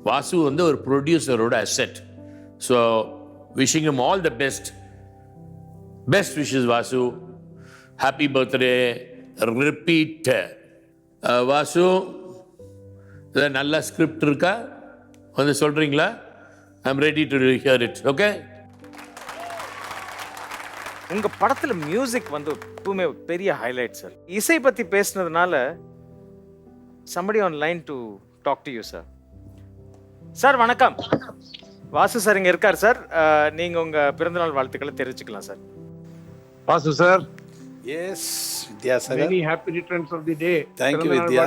வாசு வந்து ஒரு ப்ரொடியூசரோட asset. So wishing him all the best. Best wishes Vasu. Happy birthday. Repeat. Vasu, இதில் நல்ல ஸ்கிரிப்ட் இருக்கா வந்து சொல்கிறீங்களா? I am ready to hear it. Okay. உங்க படத்துல மியூசிக் வந்து எப்பவுமே பெரிய ஹைலைட் சார். இசை பத்தி பேசுனதுனால somebody on line to talk to you sir. Sir வணக்கம். வாசு சார் இங்க இருக்கார் சார். நீங்க உங்க பிறந்தநாள் வாழ்த்துக்களை தெரிவிச்சுக்கலாம் sir. Vasu sir. S Vidya sir. Many happy returns of the day. Thank you Vidya.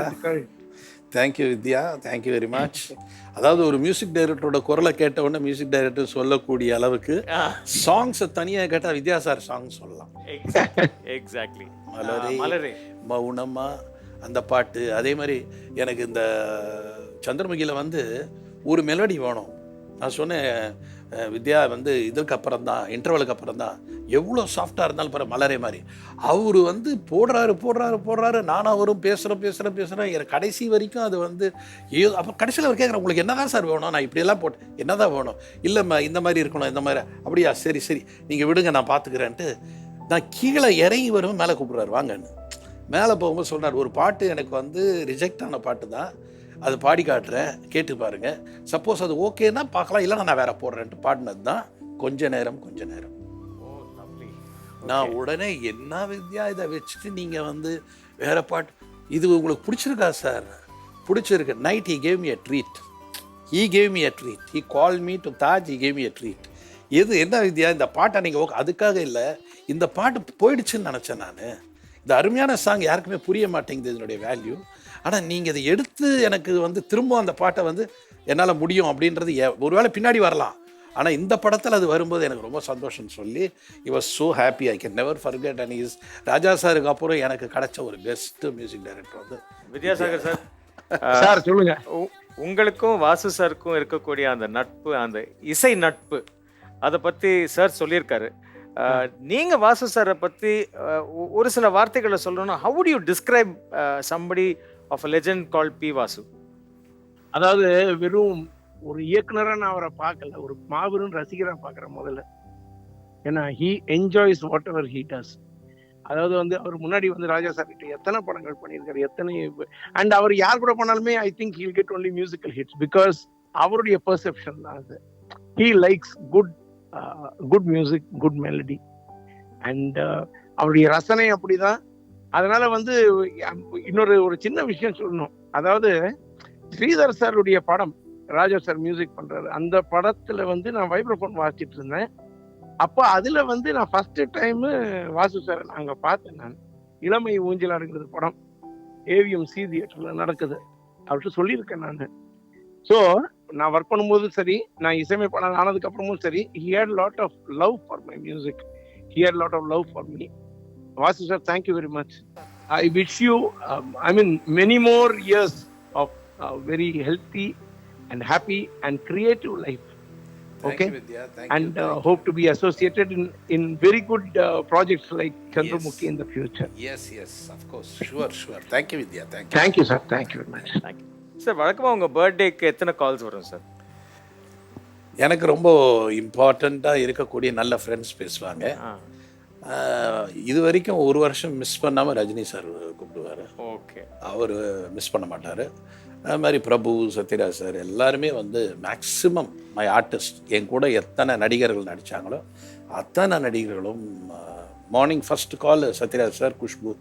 Thank you Vidya, thank you very much. அதாவது ஒரு மியூசிக் டைரக்டரோட குரலை கேட்ட உடனே மியூசிக் டைரக்டர் சொல்லக்கூடிய அளவுக்கு சாங்ஸை தனியாக கேட்டால் வித்யா சார் சாங் சொல்லலாம். எக்ஸாக்ட்லி. மலரே மௌனமா அந்த பாட்டு. அதே மாதிரி எனக்கு இந்த சந்திரமுகியில் வந்து ஒரு மெலடி வேணும். நான் சொன்னேன் வித்யா வந்து இதுக்கு அப்புறம் தான், இன்டர்வலுக்கு அப்புறம் தான் எவ்வளோ சாஃப்டாக இருந்தாலும் பாரு மலரே மாதிரி அவர் வந்து போடுறாரு. நானும் அவரும் பேசுகிறேன். எனக்கு கடைசி வரைக்கும் அது வந்து அப்போ கடைசியில் அவர் கேட்குறேன், உங்களுக்கு என்ன தான் சார் வேணும்? நான் இப்படியெல்லாம் போட்டேன், என்ன தான் வேணும்? இல்லைம்மா இந்த மாதிரி இருக்கணும், இந்த மாதிரி. அப்படியா, சரி நீங்கள் விடுங்க, நான் பார்த்துக்கிறேன்ட்டு நான் கீழே இறங்கி வரும். மேலே கூப்பிட்றாரு வாங்கன்னு. மேலே போகும்போது சொல்கிறார், ஒரு பாட்டு எனக்கு வந்து ரிஜெக்ட் ஆன பாட்டு தான், அது பாடி காட்டுறேன், கேட்டு பாருங்க. சப்போஸ் அது ஓகேன்னா பார்க்கலாம், இல்லைன்னா நான் வேற போடுறேன்ட்டு பாடினது தான் கொஞ்ச நேரம். நான் உடனே என்ன வித்யா இதை வச்சுட்டு நீங்கள் வந்து வேற பாட்டு, இது உங்களுக்கு பிடிச்சிருக்கா சார்? பிடிச்சிருக்கு. Night he gave me a treat. he called me to Taj, he gave me a treat. எது என்ன வித்யா இந்த பாட்டை நீங்கள் ஓகே, அதுக்காக இல்லை, இந்த பாட்டு போயிடுச்சுன்னு நினச்சேன் நான். இந்த அருமையான சாங் யாருக்குமே புரிய மாட்டேங்குது இதனுடைய வேல்யூ. ஆனால் நீங்கள் இதை எடுத்து எனக்கு வந்து திரும்ப அந்த பாட்டை வந்து என்னால் முடியும் அப்படின்றது ஒருவேளை பின்னாடி வரலாம், ஆனால் இந்த படத்தில் அது வரும்போது எனக்கு ரொம்ப சந்தோஷம்னு சொல்லி he was so happy, I can never forget. and he is ராஜா சாருக்கு அப்புறம் எனக்கு கிடைச்ச ஒரு பெஸ்ட் மியூசிக் டைரக்டர் வந்து வித்யாசாகர் சார். சார் சொல்லுங்க. உங்களுக்கும் வாசு சாருக்கும் இருக்கக்கூடிய அந்த நட்பு, அந்த இசை நட்பு, அதை பற்றி சார் சொல்லியிருக்காரு. நீங்கள் வாசு சாரை பற்றி ஒரு சில வார்த்தைகளை சொல்லணும்னா how would you describe somebody of a legend called P. Vasu? அதாவது வெறும் ஒரு இயக்குனரா நான் அவரை பார்க்கல, ஒரு மாபெரும் ரசிகரா பார்க்குறேன் முதல்ல. ஏன்னா he enjoys whatever he does. அதாவது வந்து அவர் முன்னாடி வந்து ராஜா சார் கிட்ட எத்தனை படங்கள் பண்ணியிருக்காரு, எத்தனை, அண்ட் அவர் யார் கூட பண்ணாலுமே I think he'll get only musical hits because அவருடைய பெர்செப்ஷன் தான் அது. he likes good music, good melody, and அவருடைய ரசனை அப்படிதான். அதனால வந்து ஒரு சின்ன விஷயம் சொல்லணும். அதாவது ஸ்ரீதர் சாருடைய படம் ராஜா சார் மியூசிக் பண்றாரு, அந்த படத்துல வந்து நான் வைப்ரோஃபோன் வாசிச்சுட்டு இருந்தேன். அப்போ அதுல வந்து நான் ஃபர்ஸ்ட் டைம் வாசு சார் அங்க பார்த்தேன். நான் இளமை ஊஞ்சலாடுங்கிறது படம் AVM C தியேட்டர்ல நடக்குது, அவர்கிட்ட சொல்லியிருக்கேன் நான். ஸோ நான் ஒர்க் பண்ணும்போதும் சரி, நான் இசையமைப்பாளர் ஆனதுக்கு அப்புறமும் சரி, he had lot of love for my music, he had lot of love for me. Vasu sir, thank you very much. I wish you many more years of very healthy and happy and creative life. Okay, and hope to be associated in very good projects like Chandramukhi in the future. Yes, of course, sure. Thank you Vidya, thank you sir, thank you very much. Sir, வழக்கமாக உங்கள் பர்த்டேக்கு எத்தனை calls வரும் sir? எனக்கு ரொம்ப இம்பார்ட்டண்ட்டாக இருக்கக்கூடிய நல்ல ஃப்ரெண்ட்ஸ் பேசுவாங்க. இது வரைக்கும் ஒரு வருஷம் மிஸ் பண்ணாமல் ரஜினி சார் கூப்பிடுவார். ஓகே, அவர் மிஸ் பண்ண மாட்டார். அது மாதிரி பிரபு, சத்யராஜ் சார் எல்லாருமே வந்து மேக்ஸிமம் மை ஆர்டிஸ்ட், என் கூட எத்தனை நடிகர்கள் நடித்தாங்களோ அத்தனை நடிகர்களும் morning first call Sathyaraj sir, Khushbu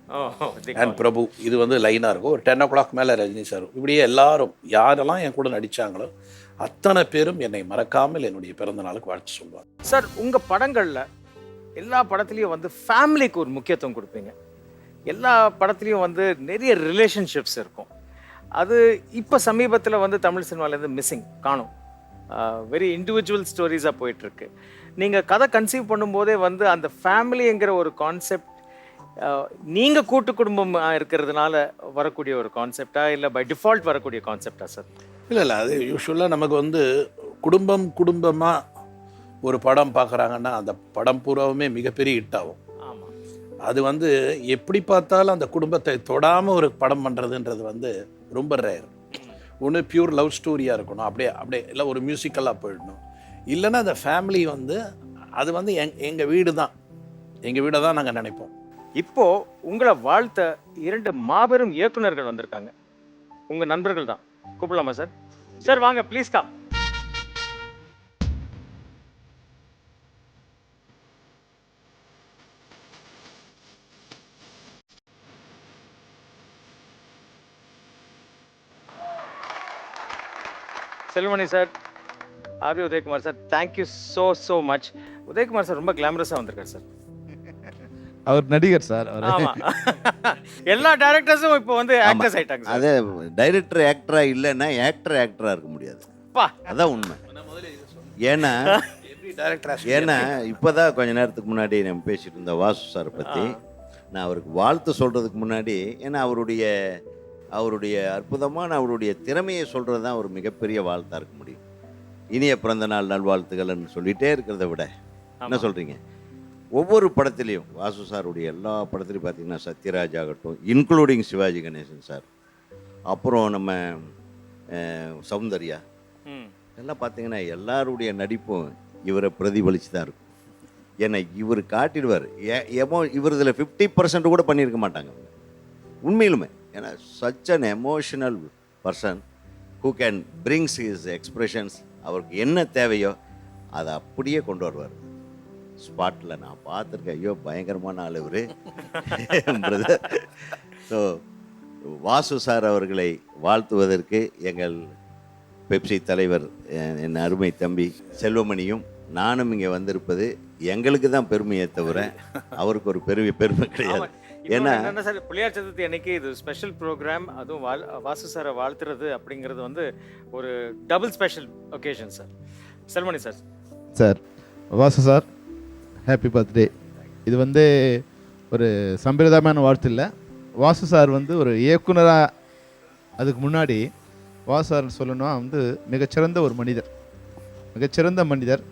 and Prabhu, இது வந்து லைனாக இருக்கும். ஒரு 10 o'clock மேலே ரஜினி சார், இப்படியே எல்லாரும் யாரெல்லாம் என் கூட நடித்தாங்களோ அத்தனை பேரும் என்னை மறக்காமல் என்னுடைய பிறந்த நாளுக்கு வாழ்த்து சொல்லுவாங்க. சார், உங்கள் படங்களில் எல்லா படத்துலேயும் வந்து ஃபேமிலிக்கு ஒரு முக்கியத்துவம் கொடுப்பீங்க. எல்லா படத்துலேயும் வந்து நிறைய ரிலேஷன்ஷிப்ஸ் இருக்கும். அது இப்போ சமீபத்தில் வந்து தமிழ் சினிமாலேருந்து மிஸ்ஸிங் காணும். வெரி இண்டிவிஜுவல் ஸ்டோரிஸாக போயிட்டுருக்கு. நீங்கள் கதை கன்சீவ் பண்ணும்போதே வந்து அந்த ஃபேமிலிங்கிற ஒரு கான்செப்ட் நீங்கள் கூட்டு குடும்பம் இருக்கிறதுனால வரக்கூடிய ஒரு கான்செப்டா, இல்லை பை டிஃபால்ட் வரக்கூடிய கான்செப்டா சார்? இல்லை, அது யூஸ்வலாக நமக்கு வந்து குடும்பமாக ஒரு படம் பார்க்குறாங்கன்னா அந்த படம் பூராவுமே மிகப்பெரிய ஹிட் ஆகும். ஆமாம், அது வந்து எப்படி பார்த்தாலும் அந்த குடும்பத்தை தொடாமல் ஒரு படம் பண்ணுறதுன்றது வந்து ரொம்ப ரேர். ஒன்று பியூர் லவ் ஸ்டோரியாக இருக்கணும், அப்படியே இல்லை ஒரு மியூசிக்கலாக போயிடணும். இல்லைன்னா அந்த ஃபேமிலி வந்து அது வந்து எங்கள் வீடு தான் நாங்கள் நினைப்போம். இப்போது உங்களை வாழ்த்த 2 மாபெரும் இயக்குனர்கள் வந்திருக்காங்க. உங்கள் நண்பர்கள் தான், கூப்பிடலாமா சார்? சார் வாங்க, please come. Selvamani sir, RV Udhayakumar sir, thank you so much. Udhayakumar sir ரொம்ப கிளாமரஸாக வந்திருக்காரு சார். அவர் நடிகர் சார். ஆமாம், எல்லா டைரக்டர்ஸும் இப்போ வந்து ஆக்டர்ஸ் ஆயிட்டாங்க சார். அதே டைரக்டர் ஆக்டரா இல்லைன்னா ஆக்டரா இருக்க முடியாது. அதான் உண்மை. ஏன்னா இப்போதான் கொஞ்ச நேரத்துக்கு முன்னாடி நம்ம பேசிட்டு இருந்த வாசு சாரை பற்றி நான் அவருக்கு வாழ்த்து சொல்கிறதுக்கு முன்னாடி, ஏன்னா அவருடைய அற்புதமான அவருடைய திறமையை சொல்கிறது தான் ஒரு மிகப்பெரிய வாழ்த்தாக இருக்க முடியும். இனிய பிறந்த நாள் நல்வாழ்த்துக்கள்னு சொல்லிகிட்டே இருக்கிறத விட என்ன சொல்கிறீங்க, ஒவ்வொரு படத்துலேயும் வாசு சாருடைய எல்லா படத்துலையும் பார்த்திங்கன்னா சத்யராஜ் ஆகட்டும், இன்க்ளூடிங் சிவாஜி கணேசன் சார், அப்புறம் நம்ம சௌந்தர்யா எல்லாம் பார்த்திங்கன்னா எல்லாருடைய நடிப்பும் இவரை பிரதிபலித்து தான் இருக்கும். ஏன்னா இவர் காட்டிடுவார். இவர் இதில் 50% கூட பண்ணியிருக்க மாட்டாங்க உண்மையிலுமே. ஏன்னா such an emotional person. Who can brings his expressions, அவருக்கு என்ன தேவையோ அதை அப்படியே கொண்டு வருவார் ஸ்பாட்டில். நான் பார்த்துருக்கேன், ஐயோ பயங்கரமான ஆள் இவர் பிரதர். ஸோ வாசு சார் அவர்களை வாழ்த்துவதற்கு எங்கள் பெப்சி தலைவர் என் அருமை தம்பி செல்வமணியும் நானும் இங்கே வந்திருப்பது எங்களுக்கு தான் பெருமையை தவிர அவருக்கு ஒரு பெருமை கிடையாது. ஏன்னா என்ன சார், பிள்ளையார் சதுர்த்தி அன்னைக்கு இது ஸ்பெஷல் ப்ரோக்ராம், அதுவும் வாசு சாரை வாழ்த்துறது அப்படிங்கிறது வந்து ஒரு double special occasion sir. Selvamani sir. Sir Vasu sir happy birthday. இது வந்து ஒரு சம்பிரதாயமான வாழ்த்து இல்லை. வாசு சார் வந்து ஒரு இயக்குனராக, அதுக்கு முன்னாடி வாசு சார் சொல்லணும்னா வந்து மிகச்சிறந்த ஒரு மனிதர், மிகச்சிறந்த மனிதர்.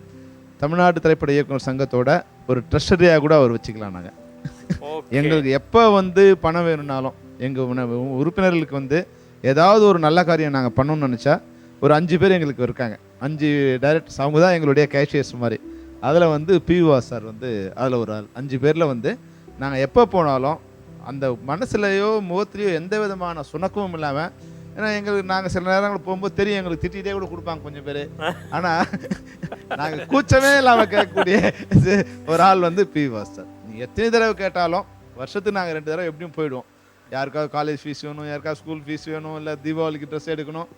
தமிழ்நாடு திரைப்பட இயக்குனர் சங்கத்தோட ஒரு ட்ரெஷரியாக கூட அவர் வச்சுக்கலாம். நாங்கள் எங்களுக்கு எப்போ வந்து பணம் வேணும்னாலும் எங்கள் உறுப்பினர்களுக்கு வந்து ஏதாவது ஒரு நல்ல காரியம் நாங்கள் பண்ணணும்னு நினச்சா ஒரு 5 பேர் எங்களுக்கு இருக்காங்க, 5 டைரக்டர்ஸ். அவங்க தான் எங்களுடைய கேஷியர்ஸ் மாதிரி. அதில் வந்து வாசு சார் வந்து அதில் ஒரு 5 பேரில் வந்து நாங்கள் எப்போ போனாலும் அந்த மனசுலையோ முகத்துலையோ எந்த விதமான சுணக்கமும் இல்லாமல், ஏன்னா எங்களுக்கு நாங்கள் சில நேரங்கள் போகும்போது தெரியும் எங்களுக்கு திட்டிகிட்டே கூட கொடுப்பாங்க கொஞ்சம் பேர், ஆனால் நாங்கள் கூச்சமே இல்லாமல் கேட்கக்கூடிய ஒரு ஆள் வந்து வாசு சார். நீங்கள் எத்தனை தடவை கேட்டாலும் வருஷத்துக்கு நாங்கள் 2 தடவை எப்படியும் போயிடுவோம். யாருக்காவது காலேஜ் ஃபீஸ் வேணும், யாருக்காவது ஸ்கூல் ஃபீஸ் வேணும், இல்லை தீபாவளிக்கு ட்ரெஸ் எடுக்கணும்,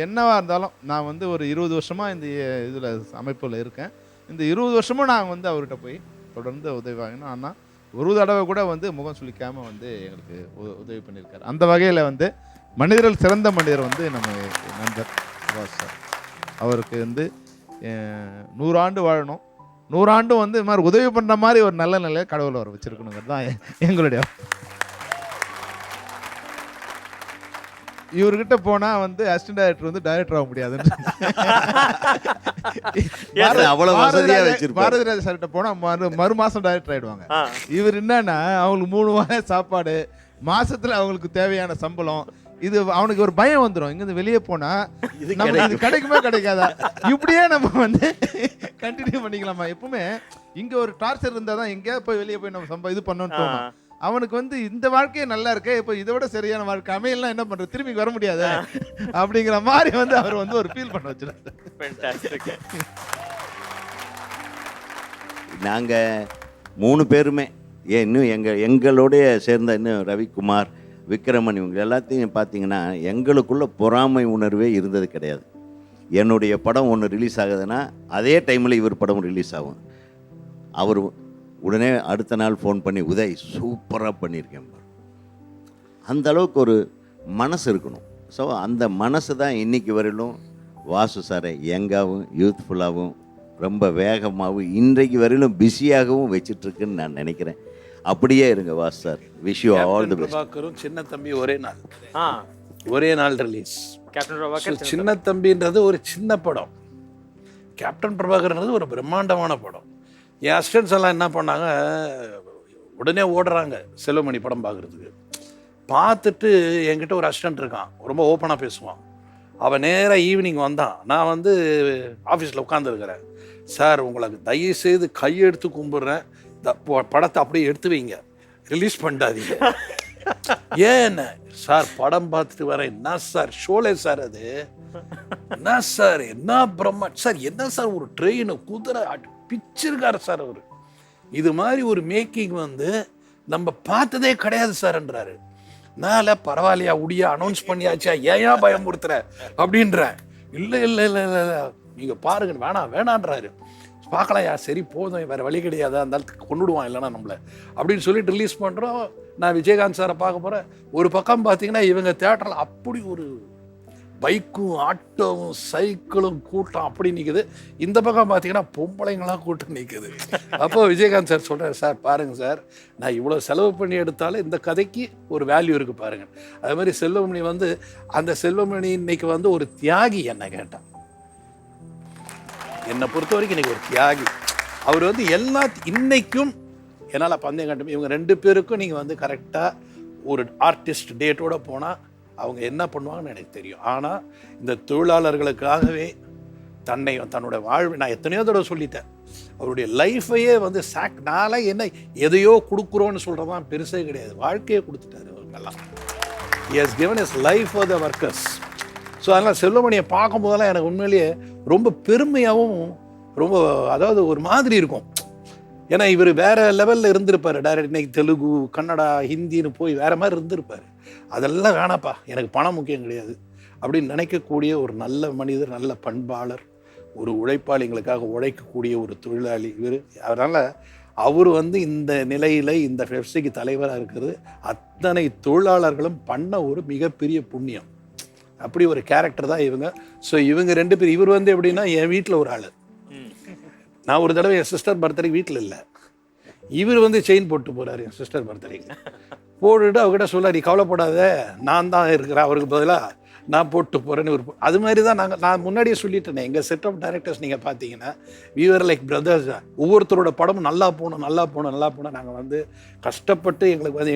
என்னவாக இருந்தாலும் நான் வந்து ஒரு 20 வருஷமாக இந்த இதில் அமைப்பில் இருக்கேன். இந்த 20 வருஷமும் நாங்கள் வந்து அவர்கிட்ட போய் தொடர்ந்து உதவி வாங்கினோம். ஆனால் ஒரு தடவை கூட வந்து முகம் சுளிக்காமல் வந்து எங்களுக்கு உதவி பண்ணியிருக்காரு. அந்த வகையில் வந்து மனிதர்கள் சிறந்த மனிதர் வந்து நம்ம நண்பர் வாசு சார். அவருக்கு வந்து 100 ஆண்டு வாழணும், 100 ஆண்டும் வந்து இது மாதிரி உதவி பண்ணுற மாதிரி ஒரு நல்ல நிலையை கடவுள் அவர் வச்சுருக்கணுங்கிறது தான் எங்களுடைய. இவர்கிட்ட போனால் வந்து அசிஸ்டன்ட் டைரக்டர் வந்து டைரக்டர் ஆக முடியாதுன்னு பாரதி ராஜா சார்கிட்ட போனால் மறு மாதம் டைரக்டர் ஆகிடுவாங்க. இவர் என்னன்னா அவங்களுக்கு 3 வாரம் சாப்பாடு, மாசத்துல அவங்களுக்கு தேவையான சம்பளம், இது அவனுக்கு ஒரு பயம் வந்துடும். இங்கேருந்து வெளியே போனால் நம்ம இது கிடைக்குமா கிடைக்காதா, இப்படியே நம்ம வந்து கண்டினியூ பண்ணிக்கலாமா. எப்பவுமே இங்கே ஒரு டார்ச்சர் இருந்தால் தான் எங்கேயாவது போய் வெளியே போய் நம்ம இது பண்ணணும்னு தோணும். அவனுக்கு வந்து இந்த வாழ்க்கையே நல்லா இருக்கு, இப்போ இதை விட சரியான வாழ்க்கை அமையலாம், என்ன பண்றது, திரும்பி வர முடியாது அப்படிங்கிற மாதிரி வந்து அவர் வந்து ஒரு ஃபீல் பண்ண வச்சுருக்காரு. நாங்கள் 3 பேருமே இன்னும் எங்களோடைய சேர்ந்த இன்னும் ரவிக்குமார், விக்ரமன், இவங்க எல்லாத்தையும் பார்த்தீங்கன்னா எங்களுக்குள்ள பொறாமை உணர்வே இருந்தது கிடையாது. என்னுடைய படம் ஒன்று ரிலீஸ் ஆகுதுன்னா அதே டைமில் இவர் படம் ரிலீஸ் ஆகும். அவர் உடனே அடுத்த நாள் ஃபோன் பண்ணி உதய் சூப்பராக பண்ணியிருக்கேன். அந்த அளவுக்கு ஒரு மனசு இருக்கணும். ஸோ அந்த மனசு தான் இன்றைக்கி வரையிலும் வாசு சாரை யங்காகவும் யூத்ஃபுல்லாகவும் ரொம்ப வேகமாகவும் இன்றைக்கு வரையிலும் பிஸியாகவும் வச்சிட்ருக்குன்னு நான் நினைக்கிறேன். அப்படியே இருங்க Vasu sir. Wish you all the best. பிரபாகரும் சின்ன தம்பி ஒரே நாள் ரிலீஸ். சின்ன தம்பின்றது ஒரு சின்ன படம், கேப்டன் பிரபாகர்ன்றது ஒரு பிரம்மாண்டமான படம். என் அசிஸ்டன்ஸ் எல்லாம் என்ன பண்ணாங்க, உடனே ஓடுறாங்க செல்வமணி படம் பார்க்குறதுக்கு. பார்த்துட்டு என்கிட்ட ஒரு அசிஸ்டன்ட் இருக்கான், ரொம்ப ஓப்பனாக பேசுவான். அவன் நேராக ஈவினிங் வந்தான். நான் வந்து ஆஃபீஸில் உட்காந்துருக்கிறேன். சார் உங்களுக்கு தயவுசெய்து கையெடுத்து கும்பிட்றேன், படத்தை அப்படியே எடுத்து வைங்க, ரிலீஸ் பண்ணாதீங்க. ஏன் சார் படம் பார்த்துட்டு வரேன். என்ன சார் ஷோலே சார் அது, என்ன சார் என்ன பிரம்மா சார், என்ன சார் ஒரு ட்ரெயின் குதிரை பிச்சிருக்காரு சார் அவர். இது மாதிரி ஒரு மேக்கிங் வந்து நம்ம பார்த்ததே கிடையாது சார்ன்றாரு. நால பரவாயில்லையா உடியா அனௌன்ஸ் பண்ணியாச்சா, ஏன் பயமுறுத்துற அப்படின்ற. இல்லை இல்லை இல்லை இல்லை இல்லை நீங்கள் பாருங்க, வேணான்றாரு. பார்க்கலையா, சரி போதும், வேறு வழி கிடையாது, அந்த கொண்டுடுவான் இல்லைனா நம்மளை அப்படின்னு சொல்லிட்டு ரிலீஸ் பண்ணுறோம். நான் விஜயகாந்த் சாரை பார்க்க போகிறேன். ஒரு பக்கம் பார்த்தீங்கன்னா இவங்க தேட்டரில் அப்படி ஒரு பைக்கும் ஆட்டோவும் சைக்கிளும் கூட்டம் அப்படி நிற்குது. இந்த பக்கம் பார்த்தீங்கன்னா பொம்பளைங்களாம் கூட்டம் நிற்குது. அப்போ விஜயகாந்த் சார் சொல்கிறார், சார் பாருங்கள் சார், நான் இவ்வளோ செலவு பண்ணி எடுத்தாலும் இந்த கதைக்கு ஒரு வேல்யூ இருக்குது பாருங்கள். அது மாதிரி செல்வமணி வந்து அந்த செல்வமணி இன்னைக்கு வந்து ஒரு தியாகி. என்ன கேட்டான், என்னை பொறுத்த வரைக்கும் இன்னைக்கு ஒரு தியாகி. அவர் வந்து இன்னைக்கும் என்னால் பந்தயம் கட்டும். இவங்க 2 பேருக்கும் நீங்கள் வந்து கரெக்டாக ஒரு ஆர்டிஸ்ட் டேட்டோடு போனால் அவங்க என்ன பண்ணுவாங்கன்னு எனக்கு தெரியும். ஆனால் இந்த தொழிலாளர்களுக்காகவே தன்னோட வாழ்வு, நான் எத்தனையோ தடவை சொல்லிட்டேன், அவருடைய லைஃபையே வந்து நாளை என்ன எதையோ கொடுக்குறோன்னு சொல்கிறதான் பெருசே கிடையாது, வாழ்க்கையே கொடுத்துட்டாரு அவருக்கெல்லாம். He has given his life for the workers. So அதனால் செல்வமணியை பார்க்கும் போதெல்லாம் எனக்கு உண்மையிலேயே ரொம்ப பெருமையாகவும் ரொம்ப அதாவது ஒரு மாதிரி இருக்கும். ஏன்னா இவர் வேறு லெவலில் இருந்திருப்பார். டைரக்ட் இன்னைக்கு தெலுங்கு, கன்னடா, ஹிந்தின்னு போய் வேறு மாதிரி இருந்திருப்பார். அதெல்லாம் வேணாப்பா, எனக்கு பணம் முக்கியம் கிடையாது அப்படின்னு நினைக்கக்கூடிய ஒரு நல்ல மனிதர், நல்ல பண்பாளர், ஒரு உழைப்பாளிகளுக்காக உழைக்கக்கூடிய ஒரு தொழிலாளி இவர். அதனால் அவர் இந்த நிலையில் இந்த பெப்சிக்கு தலைவராக இருக்கிறது அத்தனை தொழிலாளர்களும் பண்ண ஒரு மிகப்பெரிய புண்ணியம். அப்படி ஒரு கேரக்டர் தான் இவங்க. ஸோ இவங்க 2 பேர், இவர் எப்படின்னா என் வீட்டில் ஒரு ஆள். நான் ஒரு தடவை என் சிஸ்டர் பர்த்டேக்கு வீட்டில் இல்லை, இவர் செயின் போட்டு போகிறார் என் சிஸ்டர் பர்த்டேக்கு. போட்டுட்டு அவர்கிட்ட சொல்ல, நீ கவலைப்படாத, நான் தான் இருக்கிறேன், அவருக்கு பதிலாக நான் போட்டு போகிறேன்னு ஒரு. அது மாதிரி தான் நான் முன்னாடியே சொல்லிட்டேனே, எங்கள் செட் ஆஃப் டைரக்டர்ஸ் நீங்கள் பார்த்தீங்கன்னா வீவர் லைக் பிரதர்ஸ். ஒவ்வொருத்தரோட படமும் நல்லா போகணும் நல்லா போகணும் நல்லா போகணும். நாங்கள் கஷ்டப்பட்டு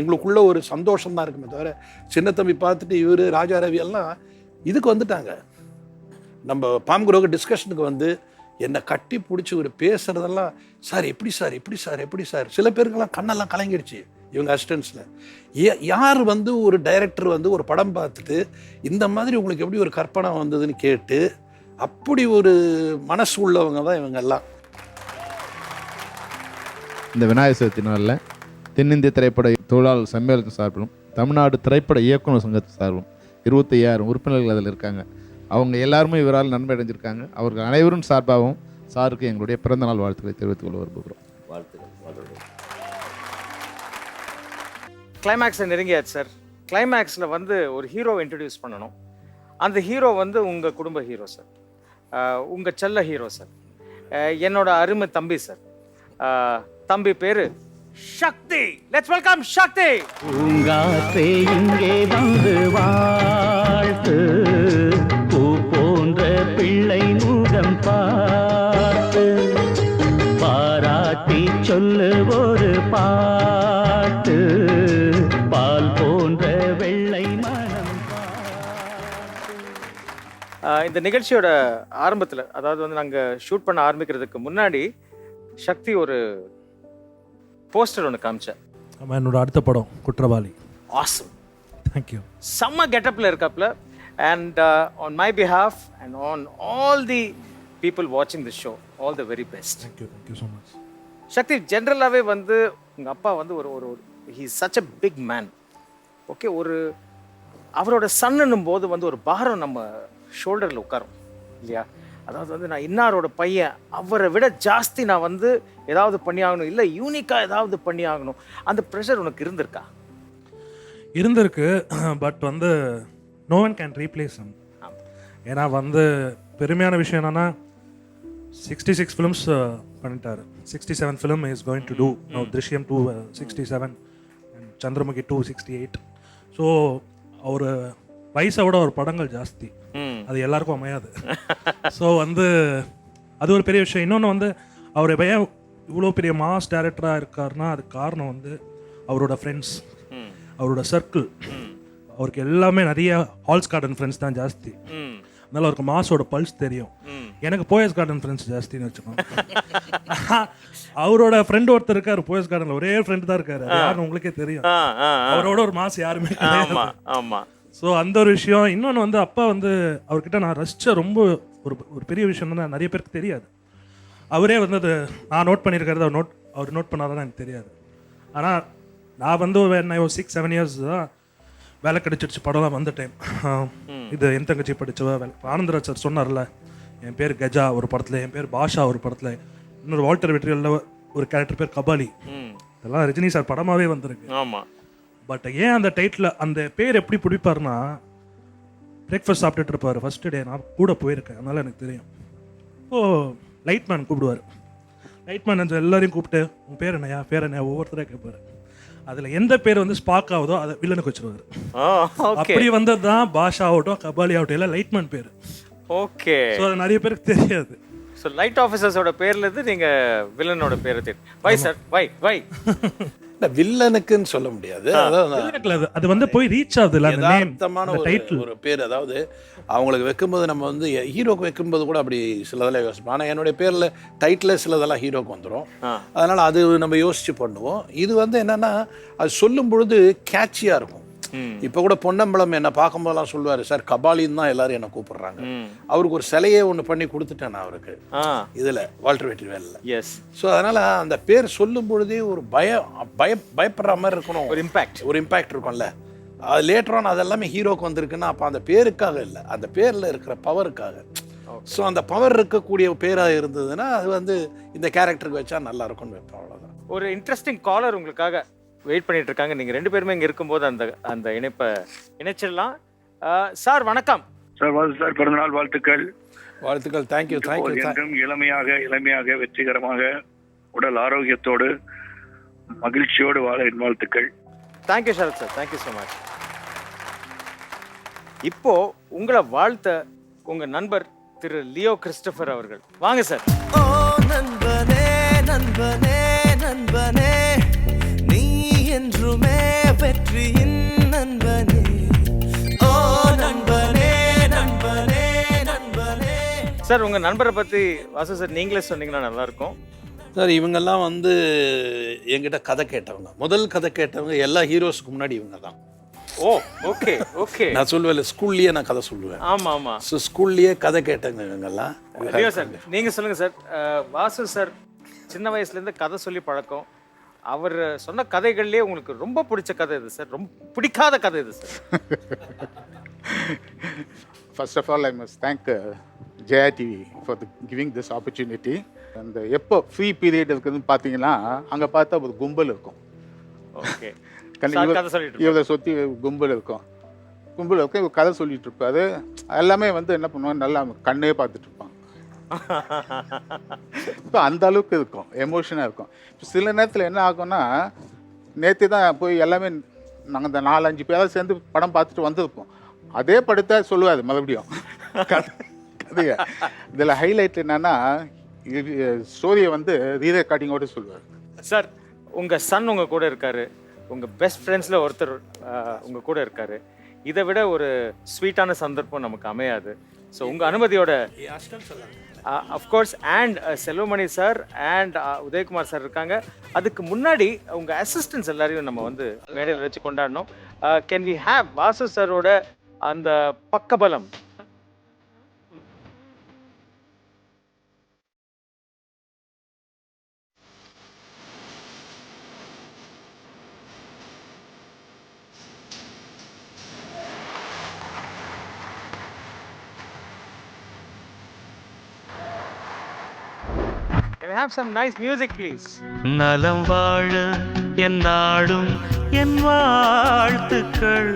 எங்களுக்குள்ள ஒரு சந்தோஷம் தான் இருக்குமே தவிர, சின்ன தம்பி பார்த்துட்டு இவர் ராஜா ரவி எல்லாம் இதுக்கு வந்துட்டாங்க. நம்ம பாம்குரோக்கு டிஸ்கஷனுக்கு என்னை கட்டி பிடிச்சி ஒரு பேசுகிறதெல்லாம், சார் எப்படி சார் எப்படி சார் எப்படி சார். சில பேருக்கெல்லாம் கண்ணெல்லாம் கலங்கிடுச்சு இவங்க அசிஸ்டன்ஸில். யார் ஒரு டைரக்டர் ஒரு படம் பார்த்துட்டு இந்த மாதிரி உங்களுக்கு எப்படி ஒரு கற்பனை வந்ததுன்னு கேட்டு அப்படி ஒரு மனசு உள்ளவங்க தான் இவங்க எல்லாம். இந்த விநாயகர் சதுர்த்தி நாளில் தென்னிந்திய திரைப்பட தொழிலாளர் சம்மேளனத்தின் சார்பிலும் தமிழ்நாடு திரைப்பட இயக்குனர் சங்கத்தின் சார்பிலும் 25,000 உறுப்பினர்கள் அதில் இருக்காங்க. அவங்க எல்லாருமே இவரால் நன்மை அடைஞ்சிருக்காங்க. அவர்கள் அனைவரும் சார்பாகவும் சாருக்கு எங்களுடைய பிறந்தநாள் வாழ்த்துக்களை தெரிவித்துக் கொள்ள விரும்புகிறோம். வாழ்த்துக்கள். கிளைமேக்ஸை நெருங்கியாச்சு சார். கிளைமேக்ஸில் ஒரு ஹீரோவை இன்ட்ரடியூஸ் பண்ணணும். அந்த ஹீரோ உங்கள் குடும்ப ஹீரோ சார், உங்கள் செல்ல ஹீரோ சார், என்னோட அருமை தம்பி சார். தம்பி பேரு சக்தி. லெட்ஸ் வெல்கம் சக்தி. பூங்காற்றே இங்கே வந்து வாழ்த்து, பூ போன்ற பிள்ளை முகம் பார்த்து, பாராட்டி சொல்லு ஒரு பாட்டு, பால் போன்ற வெள்ளை மனம். இந்த நிகழ்ச்சியோட ஆரம்பத்தில், அதாவது நாங்கள் ஷூட் பண்ண ஆரம்பிக்கிறதுக்கு முன்னாடி சக்தி ஒரு போஸ்டர் ஒன்று காமிச்சேன். என்னோட அடுத்த படம் குற்றவாளி. ஆசம். தேங்க்யூ. செம்ம கெட்டப்பில் இருக்காப்புல. And on my behalf and on all the people வாட்சிங் the show, all the very best. Thank you so much. Sakthi, ஜென்ரலாகவே உங்கள் அப்பா ஒரு he is such a big man. Okay, அவரோட சன்னுன்னும் போது ஒரு பாரம் நம்ம ஷோல்டரில் உட்காரும் இல்லையா? அதாவது நான் இன்னாரோட பையன், அவரை விட ஜாஸ்தி நான் ஏதாவது பண்ணி ஆகணும், இல்லை யூனிக்காக ஏதாவது பண்ணி ஆகணும். அந்த ப்ரெஷர் உனக்கு இருந்திருக்கா? இருந்திருக்கு. But no one can replace him. ஏன்னா பெருமையான விஷயம் என்னன்னா 66 ஃபிலிம்ஸ் பண்ணிட்டாரு. 67 film is going to do. Drishyam 2 67 and Chandramukhi 2 68. So அவர் வயசை விட ஒரு படங்கள் ஜாஸ்தி, அது எல்லாருக்கும் அமையாது. ஸோ அது ஒரு பெரிய விஷயம். இன்னொன்று அவர் பையன் இவ்வளோ பெரிய மாஸ் டைரக்டராக இருக்காருன்னா அது காரணம் அவரோட ஃப்ரெண்ட்ஸ், அவரோட சர்க்கிள். அவருக்கு எல்லாமே நிறைய ஹால்ஸ் கார்டன் ஃப்ரெண்ட்ஸ் தான் ஜாஸ்தி. அதனால அவருக்கு மாஸோட பல்ஸ் தெரியும். எனக்கு போயஸ் கார்டன் ஃப்ரெண்ட்ஸ் ஜாஸ்தின்னு வச்சுக்கோங்க. அவரோட ஃப்ரெண்ட் ஒருத்தர் இருக்காரு போயஸ் கார்டனில், ஒரே ஃப்ரெண்ட் தான் இருக்காரு, யாருன்னு உங்களுக்கே தெரியும். அவரோட ஒரு மாஸ் யாருமே கிடையாது. ஆமாம். ஸோ அந்த ஒரு விஷயம். இன்னொன்று அப்பா அவர்கிட்ட நான் ரசித்த ரொம்ப ஒரு பெரிய விஷயம் நிறைய பேருக்கு தெரியாது. அவரே அது நான் நோட் பண்ணியிருக்கிறது அவர் நோட் பண்ணாதான் எனக்கு தெரியாது. ஆனால் நான் when I was 6-7 years தான் வேலை கிடைச்சிடுச்சு, படம்லாம் வந்த டைம். இது என் தங்கச்சி படித்தவ வேலை. ஆனந்தராஜ் சார் சொன்னார்ல, என் பேர் கஜா ஒரு படத்தில், என் பேர் பாஷா ஒரு படத்தில், இன்னொரு வால்டர் வெற்றியில் ஒரு கேரக்டர் பேர் கபாலி. இதெல்லாம் ரஜினி சார் படமாகவே வந்திருக்கு. ஆமாம். பட் ஏன் அந்த டைட்டில் அந்த பேர் எப்படி பிடிப்பார்னா, பிரேக்ஃபாஸ்ட் சாப்பிட்டுட்டு இருப்பார் ஃபஸ்ட்டு டே. நான் கூட போயிருக்கேன், அதனால் எனக்கு தெரியும். லைட்மேன் கூப்பிடுவார். லைட்மேன் எல்லாரையும் கூப்பிட்டு உன் பேர் என்னையா பேர் என்னையா ஒவ்வொருத்தரையும் கேட்பார். அதில் எந்த பேர் ஸ்பாக் ஆகுதோ அதை வில்லனுக்கு வச்சுருவார். அப்படி வந்தது தான் பாஷா ஆகட்டும் கபாலி ஆகட்டும் எல்லாம் லைட்மேன் பேர். ஓகே. ஸோ அது நிறைய பேருக்கு தெரியாது. ஸோ லைட் ஆஃபீஸர்ஸோட பேர்லேருந்து நீங்கள் வில்லனோட பேரை தெரியும். வை சார் வை வில்லனுக்குன்னு சொல்ல முடியாது. அது போய் ரீச் ஆகுது ஒரு பேர். அதாவது அவங்களுக்கு வைக்கும்போது நம்ம ஹீரோக்கு வைக்கும்போது கூட அப்படி சிலதெல்லாம் யோசிப்போம். ஆனால் என்னுடைய பேரில் டைட்டில் சிலதெல்லாம் ஹீரோக்கு வந்துடும். அதனால் அது நம்ம யோசித்து பண்ணுவோம். இது என்னென்னா அது சொல்லும் பொழுது கேட்சியாக இருக்கும். இப்போ கூட பொன்னம்பலம் என்னை பார்க்கும்போதெல்லாம் சொல்லுவார், சார் கபாலின்னு தான் எல்லாரும் என்னை கூப்பிடுறாங்க. அவருக்கு ஒரு சிலையே ஒன்று பண்ணி கொடுத்துட்டேன் நான் அவருக்கு இதில் வால்டர் வெற்றிவேலில். எஸ். ஸோ அதனால் அந்த பேர் சொல்லும் பொழுதே ஒரு பயப்படுற மாதிரி இருக்கணும், ஒரு இம்பேக்ட் இருக்கும்ல. அது லேட்டரான் அதெல்லாமே ஹீரோக்கு வந்திருக்குன்னா அப்போ அந்த பேருக்காக இல்லை, அந்த பேரில் இருக்கிற பவருக்காக. ஸோ அந்த பவர் இருக்கக்கூடிய பேராக இருந்ததுன்னா அது வந்து இந்த கேரக்டருக்கு வச்சா நல்லா இருக்கும்னு வைப்பேன், அவ்வளோதான். ஒரு இன்ட்ரெஸ்டிங் காலர் உங்களுக்காக வெயிட் பண்ணிட்டு இருக்காங்க. நீங்கள் 2 பேருமே இங்கே இருக்கும்போது அந்த இணைப்பை இணைச்சிடலாம். சார் வணக்கம். சார் பிறந்தநாள் வாழ்த்துக்கள். வாழ்த்துக்கள். தேங்க்யூ. என்றும் இளமையாக வெற்றிகரமாக உடல் ஆரோக்கியத்தோடு மகிழ்ச்சியோடு வாழ என் வாழ்த்துக்கள். Thank you Sarath sir, thank you so much. இப்போ உங்களை வாழ்த்த உங்க நண்பர் திரு லியோ கிறிஸ்டோபர் அவர்கள். வாங்க சார். ஓ நண்பனே நண்பனே நண்பனே, நீ என்றுமே வெற்றியின் நண்பனே. ஓ நண்பனே நண்பனே நண்பனே. சார் உங்க நண்பரை பத்தி வாசு சார் நீங்களே சொன்னீங்கன்னா நல்லா இருக்கும். சார் இவங்கெல்லாம் வந்து என்கிட்ட கதை கேட்டவங்க, முதல் கதை கேட்டவங்க எல்லா ஹீரோஸ்க்கு முன்னாடி இவங்க தான். ஓ ஓகே ஓகே. நான் சொல்லுவேன், ஸ்கூல்லேயே நான் கதை சொல்லுவேன். ஆமா ஆமா. ஸோ ஸ்கூல்லேயே கதை கேட்டவங்க இவங்கெல்லாம். லியோ சார் நீங்க சொல்லுங்க சார். வாசு சார் சின்ன வயசுலேருந்து கதை சொல்லி பழக்கம். அவர் சொன்ன கதைகள்லேயே உங்களுக்கு ரொம்ப பிடிச்ச கதை இது சார், ரொம்ப பிடிக்காத கதை இது sir? First of all, I must thank Jaya TV for giving this opportunity. அந்த எப்போ ஃப்ரீ பீரியட் இருக்குதுன்னு பார்த்தீங்கன்னா அங்கே பார்த்தா ஒரு கும்பல் இருக்கும். ஓகே. இவரை சுற்றி கும்பல் இருக்கும். இவர் கதை சொல்லிட்டு இருப்பாரு. எல்லாமே வந்து என்ன பண்ணுவாங்க, நல்லா கண்ணே பார்த்துட்டு இருப்பாங்க. இப்போ அந்த அளவுக்கு இருக்கும், எமோஷனாக இருக்கும். இப்போ சில நேரத்தில் என்ன ஆகும்னா, நேற்று தான் போய் எல்லாமே நாங்கள் இந்த 4-5 பேராக சேர்ந்து படம் பார்த்துட்டு வந்திருப்போம். அதே படத்தை சொல்லுவார் மறுபடியும் கதையை. இதில் ஹைலைட் என்னன்னா, ஸ்டோரியை வந்து ரீரெக்கார்டிங்கோடு சொல்லுவார். சார் உங்கள் சன் உங்கள் கூட இருக்காரு, உங்கள் பெஸ்ட் ஃப்ரெண்ட்ஸில் ஒருத்தர் உங்கள் கூட இருக்காரு. இதை விட ஒரு ஸ்வீட்டான சந்தர்ப்பம் நமக்கு அமையாது. ஸோ உங்கள் அனுமதியோட of course and Selvamani sir and Udayakumar sir இருக்காங்க. அதுக்கு முன்னாடி உங்கள் அசிஸ்டன்ஸ் எல்லாரையும் நம்ம வந்து மேடையில் வச்சு கொண்டாடணும். கேன் வி ஹேவ் வாசு சாரோட அந்த பக்கபலம்? Can we have some nice music please? நலம் வாழ என் நாடும் என் வாழ்த்துக்கள்,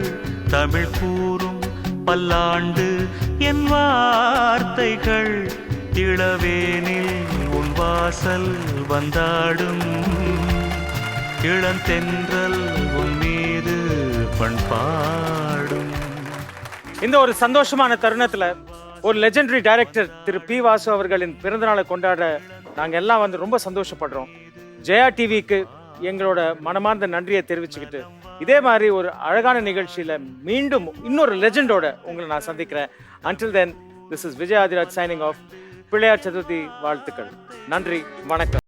தமிழ் கூறும் பல்லாண்டு என் வார்த்தைகள், இளவேனில் உன் வாசல் வந்தாடும், இளந்தென்றல் உன் மீது பண்பாடும். இந்த ஒரு சந்தோஷமான தருணத்துல ஒரு லெஜெண்டரி டைரக்டர் திரு பி வாசு அவர்களின் பிறந்தநாளை கொண்டாட நாங்கள் எல்லாம் வந்து ரொம்ப சந்தோஷப்படுறோம். ஜெயா டிவிக்கு எங்களோட மனமார்ந்த நன்றியை தெரிவிச்சுக்கிட்டு இதே மாதிரி ஒரு அழகான நிகழ்ச்சியில் மீண்டும் இன்னொரு லெஜெண்டோட உங்களை நான் சந்திக்கிறேன். Until then, this is Vijay Adhiraj signing off. Pillaiyar Chaturthi வாழ்த்துக்கள். நன்றி, வணக்கம்.